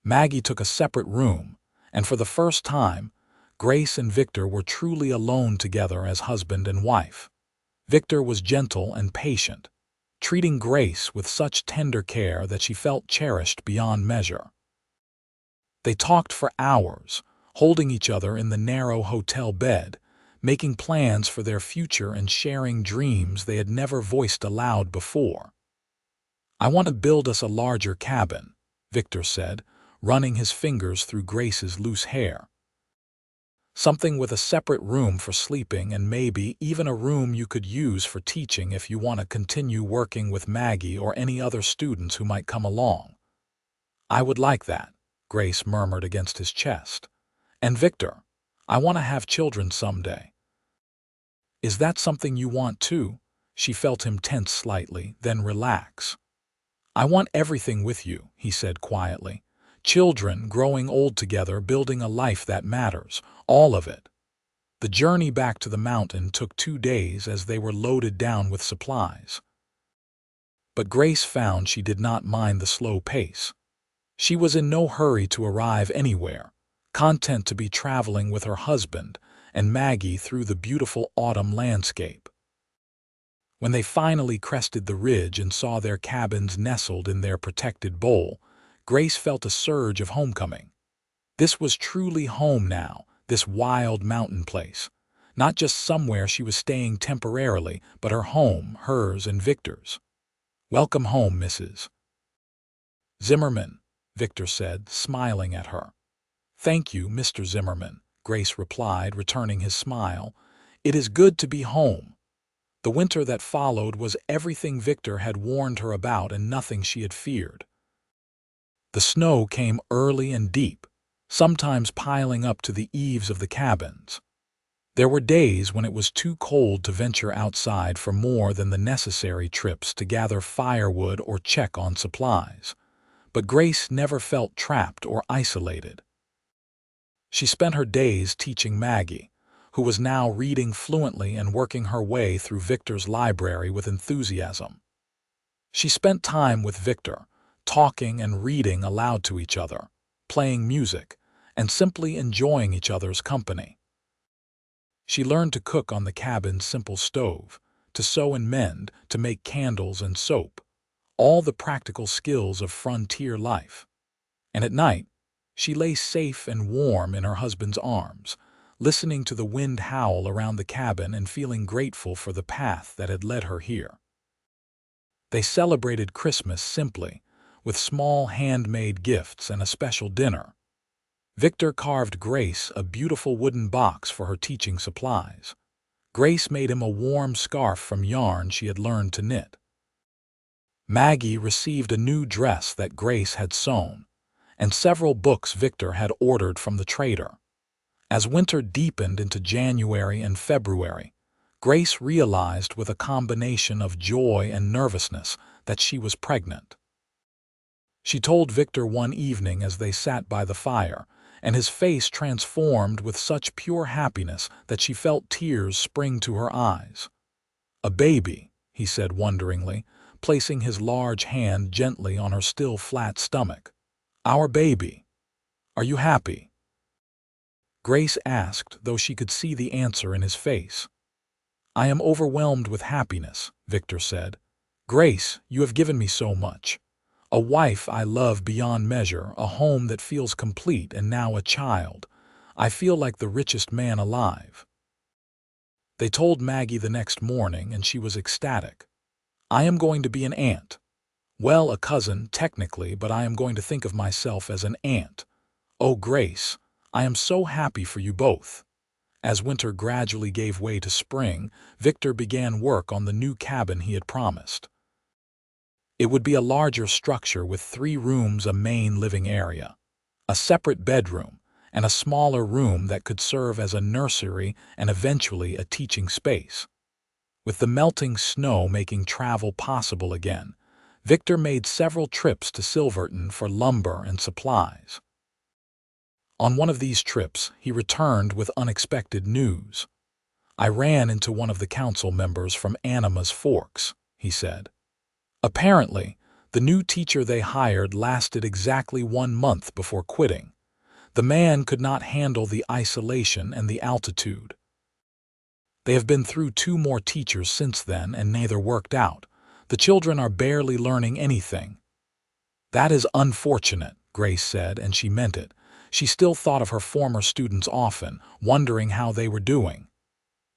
Maggie took a separate room, and for the first time, Grace and Victor were truly alone together as husband and wife. Victor was gentle and patient, treating Grace with such tender care that she felt cherished beyond measure. They talked for hours, holding each other in the narrow hotel bed, making plans for their future and sharing dreams they had never voiced aloud before. "I want to build us a larger cabin," Victor said, running his fingers through Grace's loose hair. "Something with a separate room for sleeping and maybe even a room you could use for teaching if you want to continue working with Maggie or any other students who might come along." "I would like that," Grace murmured against his chest. "And Victor, I want to have children someday." "Is that something you want too?" She felt him tense slightly, then relax. "I want everything with you," he said quietly. "Children, growing old together, building a life that matters, all of it." The journey back to the mountain took 2 days as they were loaded down with supplies. But Grace found she did not mind the slow pace. She was in no hurry to arrive anywhere, content to be traveling with her husband and Maggie through the beautiful autumn landscape. When they finally crested the ridge and saw their cabins nestled in their protected bowl, Grace felt a surge of homecoming. This was truly home now, this wild mountain place. Not just somewhere she was staying temporarily, but her home, hers and Victor's. "Welcome home, Mrs. Zimmerman," Victor said, smiling at her. "Thank you, Mr. Zimmerman," Grace replied, returning his smile. "It is good to be home." The winter that followed was everything Victor had warned her about and nothing she had feared. The snow came early and deep, sometimes piling up to the eaves of the cabins. There were days when it was too cold to venture outside for more than the necessary trips to gather firewood or check on supplies. But Grace never felt trapped or isolated. She spent her days teaching Maggie, who was now reading fluently and working her way through Victor's library with enthusiasm. She spent time with Victor, talking and reading aloud to each other, playing music, and simply enjoying each other's company. She learned to cook on the cabin's simple stove, to sew and mend, to make candles and soap, all the practical skills of frontier life. And at night, she lay safe and warm in her husband's arms, listening to the wind howl around the cabin and feeling grateful for the path that had led her here. They celebrated Christmas simply, with small handmade gifts and a special dinner. Victor carved Grace a beautiful wooden box for her teaching supplies. Grace made him a warm scarf from yarn she had learned to knit. Maggie received a new dress that Grace had sewn, and several books Victor had ordered from the trader. As winter deepened into January and February, Grace realized with a combination of joy and nervousness that she was pregnant. She told Victor one evening as they sat by the fire, and his face transformed with such pure happiness that she felt tears spring to her eyes. "A baby," he said wonderingly, placing his large hand gently on her still flat stomach. "Our baby. Are you happy?" Grace asked, though she could see the answer in his face. "I am overwhelmed with happiness," Victor said. "Grace, you have given me so much. A wife I love beyond measure, a home that feels complete, and now a child. I feel like the richest man alive." They told Maggie the next morning, and she was ecstatic. "I am going to be an aunt. Well, a cousin, technically, but I am going to think of myself as an aunt. Oh, Grace, I am so happy for you both." As winter gradually gave way to spring, Victor began work on the new cabin he had promised. It would be a larger structure with 3 rooms, a main living area, a separate bedroom, and a smaller room that could serve as a nursery and eventually a teaching space. With the melting snow making travel possible again, Victor made several trips to Silverton for lumber and supplies. On one of these trips, he returned with unexpected news. "I ran into one of the council members from Anima's Forks," he said. Apparently, the new teacher they hired lasted exactly 1 month before quitting. The man could not handle the isolation and the altitude. They have been through 2 more teachers since then, and neither worked out. The children are barely learning anything. "That is unfortunate," Grace said, and she meant it. She still thought of her former students often, wondering how they were doing.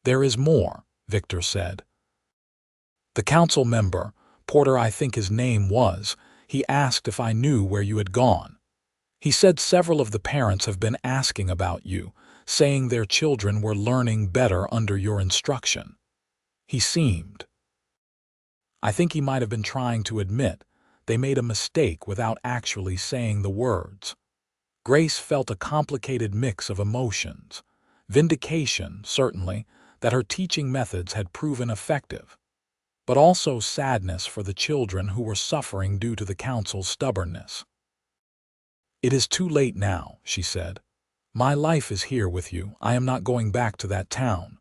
"There is more," Victor said. "The council member, Porter I think his name was, he asked if I knew where you had gone. He said several of the parents have been asking about you, saying their children were learning better under your instruction." He seemed. I think he might have been trying to admit they made a mistake without actually saying the words. Grace felt a complicated mix of emotions. Vindication, certainly, that her teaching methods had proven effective, but also sadness for the children who were suffering due to the council's stubbornness. "It is too late now," she said. "My life is here with you. I am not going back to that town."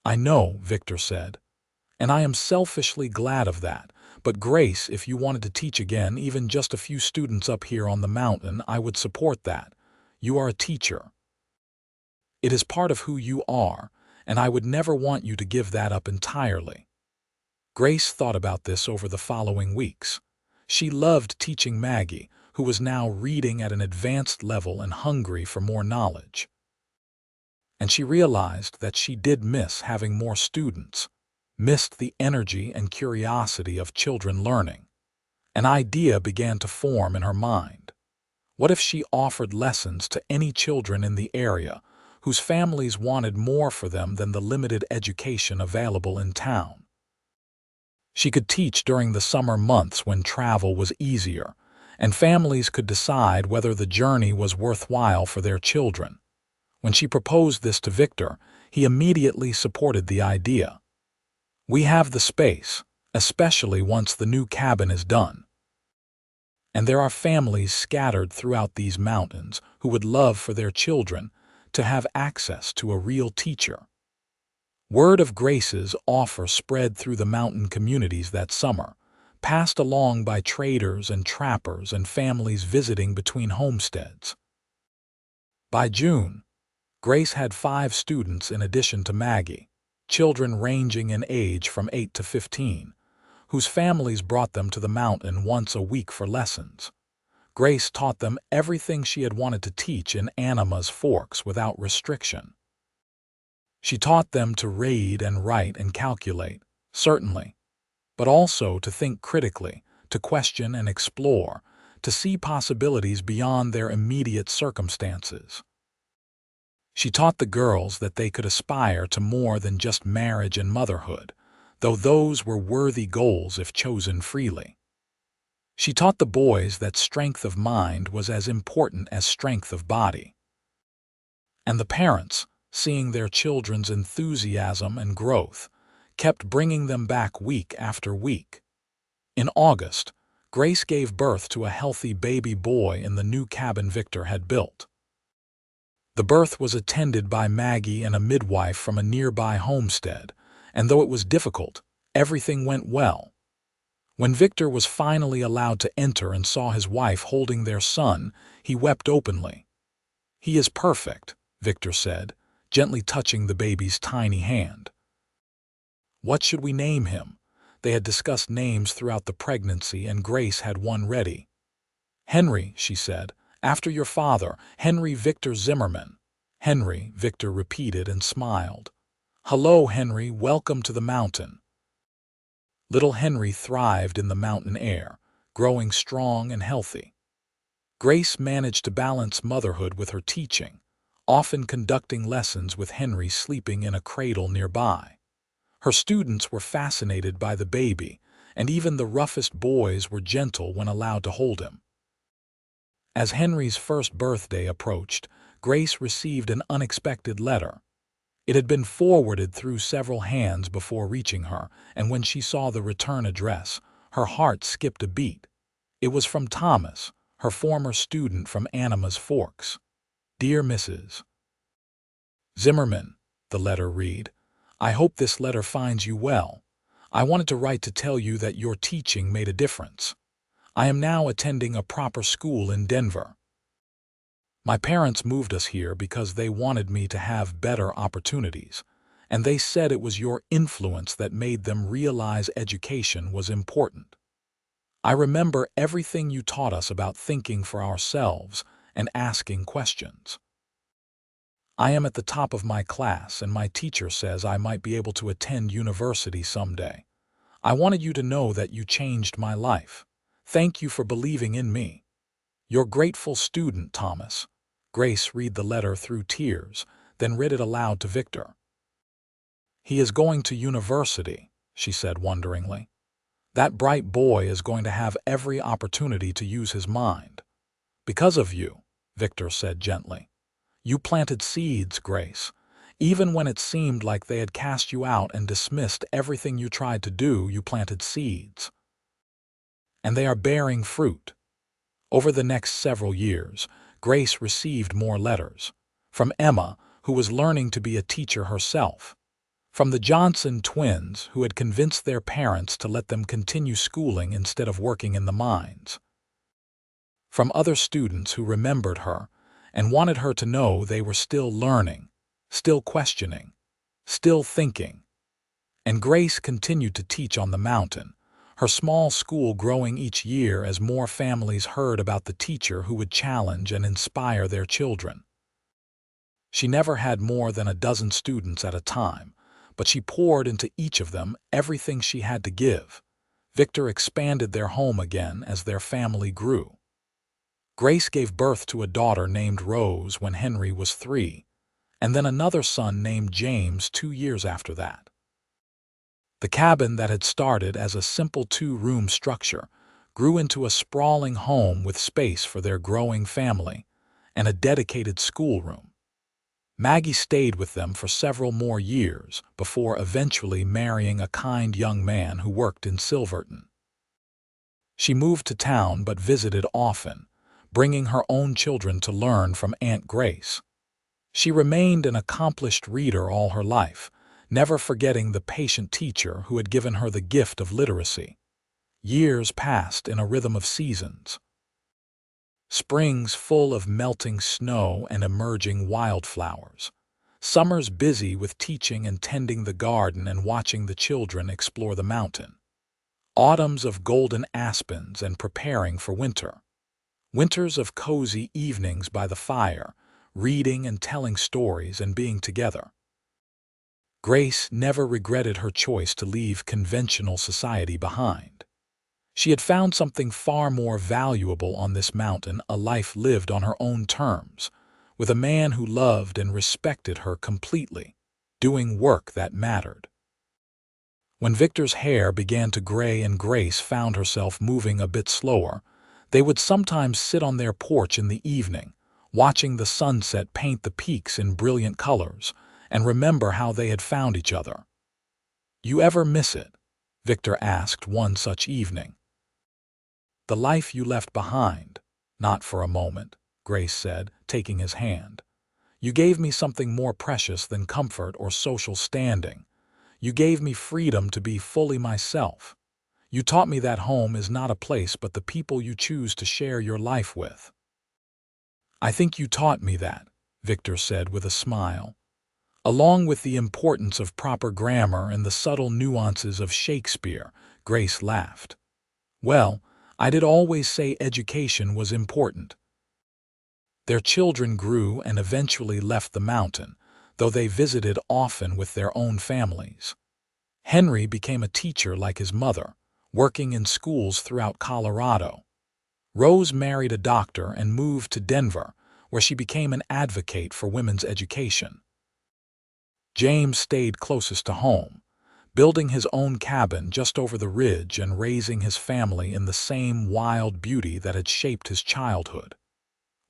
"I know," Victor said, "and I am selfishly glad of that. But Grace, if you wanted to teach again, even just a few students up here on the mountain, I would support that. You are a teacher. It is part of who you are, and I would never want you to give that up entirely." Grace thought about this over the following weeks. She loved teaching Maggie, who was now reading at an advanced level and hungry for more knowledge. And she realized that she did miss having more students, missed the energy and curiosity of children learning. An idea began to form in her mind. What if she offered lessons to any children in the area whose families wanted more for them than the limited education available in town? She could teach during the summer months when travel was easier, and families could decide whether the journey was worthwhile for their children. When she proposed this to Victor, he immediately supported the idea. "We have the space, especially once the new cabin is done. And there are families scattered throughout these mountains who would love for their children to have access to a real teacher." Word of Grace's offer spread through the mountain communities that summer, passed along by traders and trappers and families visiting between homesteads. By June, Grace had 5 students in addition to Maggie, children ranging in age from 8 to 15, whose families brought them to the mountain once a week for lessons. Grace taught them everything she had wanted to teach in Anima's Forks without restriction. She taught them to read and write and calculate, certainly, but also to think critically, to question and explore, to see possibilities beyond their immediate circumstances. She taught the girls that they could aspire to more than just marriage and motherhood, though those were worthy goals if chosen freely. She taught the boys that strength of mind was as important as strength of body. And the parents, seeing their children's enthusiasm and growth, kept bringing them back week after week. In August, Grace gave birth to a healthy baby boy in the new cabin Victor had built. The birth was attended by Maggie and a midwife from a nearby homestead, and though it was difficult, everything went well. When Victor was finally allowed to enter and saw his wife holding their son, he wept openly. "He is perfect," Victor said, gently touching the baby's tiny hand. "What should we name him?" They had discussed names throughout the pregnancy, and Grace had one ready. "Henry," she said, "after your father, Henry Victor Zimmerman." "Henry," Victor repeated and smiled. "Hello, Henry, welcome to the mountain." Little Henry thrived in the mountain air, growing strong and healthy. Grace managed to balance motherhood with her teaching, often conducting lessons with Henry sleeping in a cradle nearby. Her students were fascinated by the baby, and even the roughest boys were gentle when allowed to hold him. As Henry's first birthday approached, Grace received an unexpected letter. It had been forwarded through several hands before reaching her, and when she saw the return address, Her heart skipped a beat. It was from Thomas, her former student from Anima's Forks. Dear Mrs. Zimmerman, the letter read, I hope this letter finds you well. I wanted to write to tell you that your teaching made a difference. I am now attending a proper school in Denver. My parents moved us here because they wanted me to have better opportunities, and they said it was your influence that made them realize education was important. I remember everything you taught us about thinking for ourselves and asking questions. I am at the top of my class, and my teacher says I might be able to attend university someday. I wanted you to know that you changed my life. Thank you for believing in me. Your grateful student, Thomas. Grace read the letter through tears, then read it aloud to Victor. He is going to university, she said wonderingly. That bright boy is going to have every opportunity to use his mind. Because of you, Victor said gently. You planted seeds, Grace. Even when it seemed like they had cast you out and dismissed everything you tried to do, you planted seeds. And they are bearing fruit. Over the next several years, Grace received more letters. From Emma, who was learning to be a teacher herself. From the Johnson twins, who had convinced their parents to let them continue schooling instead of working in the mines. From other students who remembered her and wanted her to know they were still learning, still questioning, still thinking. And Grace continued to teach on the mountain, her small school growing each year as more families heard about the teacher who would challenge and inspire their children. She never had more than a dozen students at a time, but she poured into each of them everything she had to give. Victor expanded their home again as their family grew. Grace gave birth to a daughter named Rose when Henry was 3, and then another son named James 2 years after that. The cabin that had started as a simple 2-room structure grew into a sprawling home with space for their growing family and a dedicated schoolroom. Maggie stayed with them for several more years before eventually marrying a kind young man who worked in Silverton. She moved to town but visited often, bringing her own children to learn from Aunt Grace. She remained an accomplished reader all her life, never forgetting the patient teacher who had given her the gift of literacy. Years passed in a rhythm of seasons. Springs full of melting snow and emerging wildflowers. Summers busy with teaching and tending the garden and watching the children explore the mountain. Autumns of golden aspens and preparing for winter. Winters of cozy evenings by the fire, reading and telling stories and being together. Grace never regretted her choice to leave conventional society behind. She had found something far more valuable on this mountain, a life lived on her own terms, with a man who loved and respected her completely, doing work that mattered. When Victor's hair began to gray and Grace found herself moving a bit slower, they would sometimes sit on their porch in the evening, watching the sunset paint the peaks in brilliant colors, and remember how they had found each other. You ever miss it? Victor asked one such evening. The life you left behind. Not for a moment, Grace said, taking his hand. You gave me something more precious than comfort or social standing. You gave me freedom to be fully myself. You taught me that home is not a place but the people you choose to share your life with. I think you taught me that, Victor said with a smile. Along with the importance of proper grammar and the subtle nuances of Shakespeare, Grace laughed. Well, I did always say education was important. Their children grew and eventually left the mountain, though they visited often with their own families. Henry became a teacher like his mother, working in schools throughout Colorado. Rose married a doctor and moved to Denver, where she became an advocate for women's education. James stayed closest to home, building his own cabin just over the ridge and raising his family in the same wild beauty that had shaped his childhood.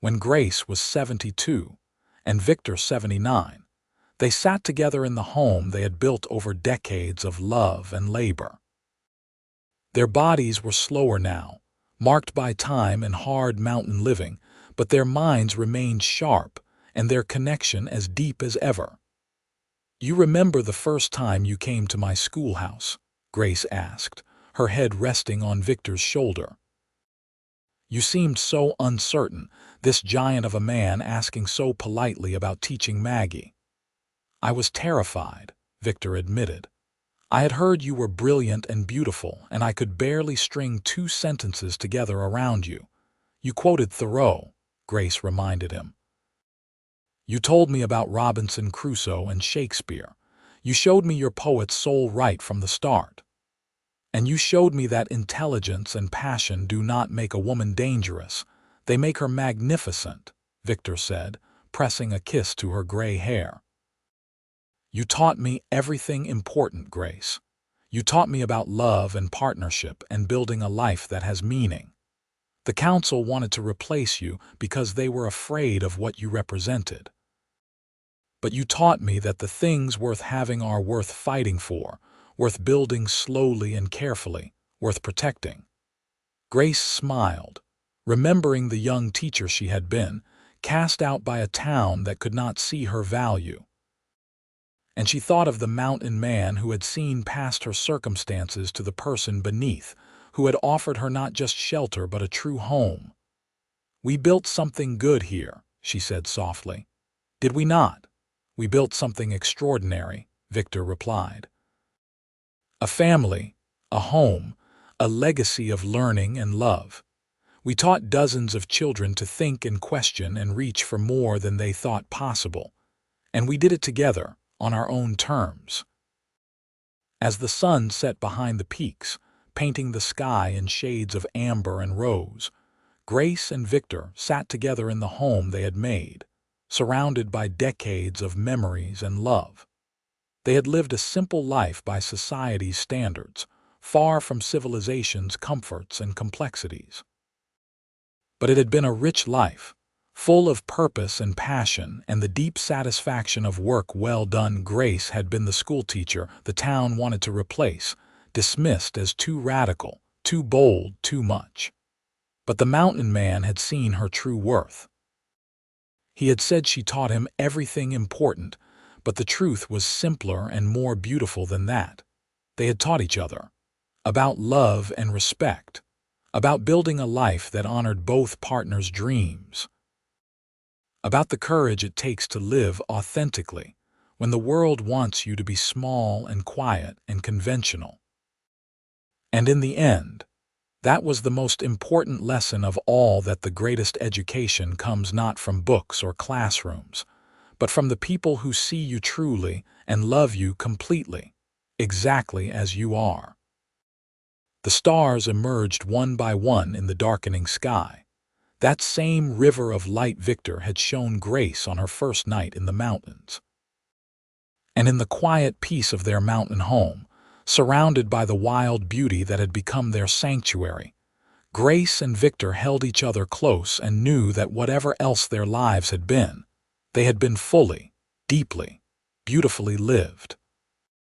When Grace was 72 and Victor 79, they sat together in the home they had built over decades of love and labor. Their bodies were slower now, marked by time and hard mountain living, but their minds remained sharp and their connection as deep as ever. "You remember the first time you came to my schoolhouse?" Grace asked, her head resting on Victor's shoulder. "You seemed so uncertain, this giant of a man asking so politely about teaching Maggie." "I was terrified," Victor admitted. "I had heard you were brilliant and beautiful, and I could barely string 2 sentences together around you." "You quoted Thoreau," Grace reminded him. "You told me about Robinson Crusoe and Shakespeare. You showed me your poet's soul right from the start. And you showed me that intelligence and passion do not make a woman dangerous. They make her magnificent," Victor said, pressing a kiss to her gray hair. "You taught me everything important, Grace. You taught me about love and partnership and building a life that has meaning. The council wanted to replace you because they were afraid of what you represented. But you taught me that the things worth having are worth fighting for, worth building slowly and carefully, worth protecting." Grace smiled, remembering the young teacher she had been, cast out by a town that could not see her value. And she thought of the mountain man who had seen past her circumstances to the person beneath, who had offered her not just shelter but a true home. "We built something good here," she said softly. "Did we not?" "We built something extraordinary," Victor replied. "A family, a home, a legacy of learning and love. We taught dozens of children to think and question and reach for more than they thought possible. And we did it together, on our own terms." As the sun set behind the peaks, painting the sky in shades of amber and rose, Grace and Victor sat together in the home they had made, surrounded by decades of memories and love. They had lived a simple life by society's standards, far from civilization's comforts and complexities. But it had been a rich life, full of purpose and passion and the deep satisfaction of work well done. Grace had been the schoolteacher the town wanted to replace, dismissed as too radical, too bold, too much. But the mountain man had seen her true worth. He had said she taught him everything important, but the truth was simpler and more beautiful than that. They had taught each other about love and respect, about building a life that honored both partners' dreams, about the courage it takes to live authentically when the world wants you to be small and quiet and conventional. And in the end, that was the most important lesson of all, that the greatest education comes not from books or classrooms, but from the people who see you truly and love you completely, exactly as you are. The stars emerged one by one in the darkening sky. That same river of light Victor had shown Grace on her first night in the mountains. And in the quiet peace of their mountain home, surrounded by the wild beauty that had become their sanctuary, Grace and Victor held each other close and knew that whatever else their lives had been, they had been fully, deeply, beautifully lived.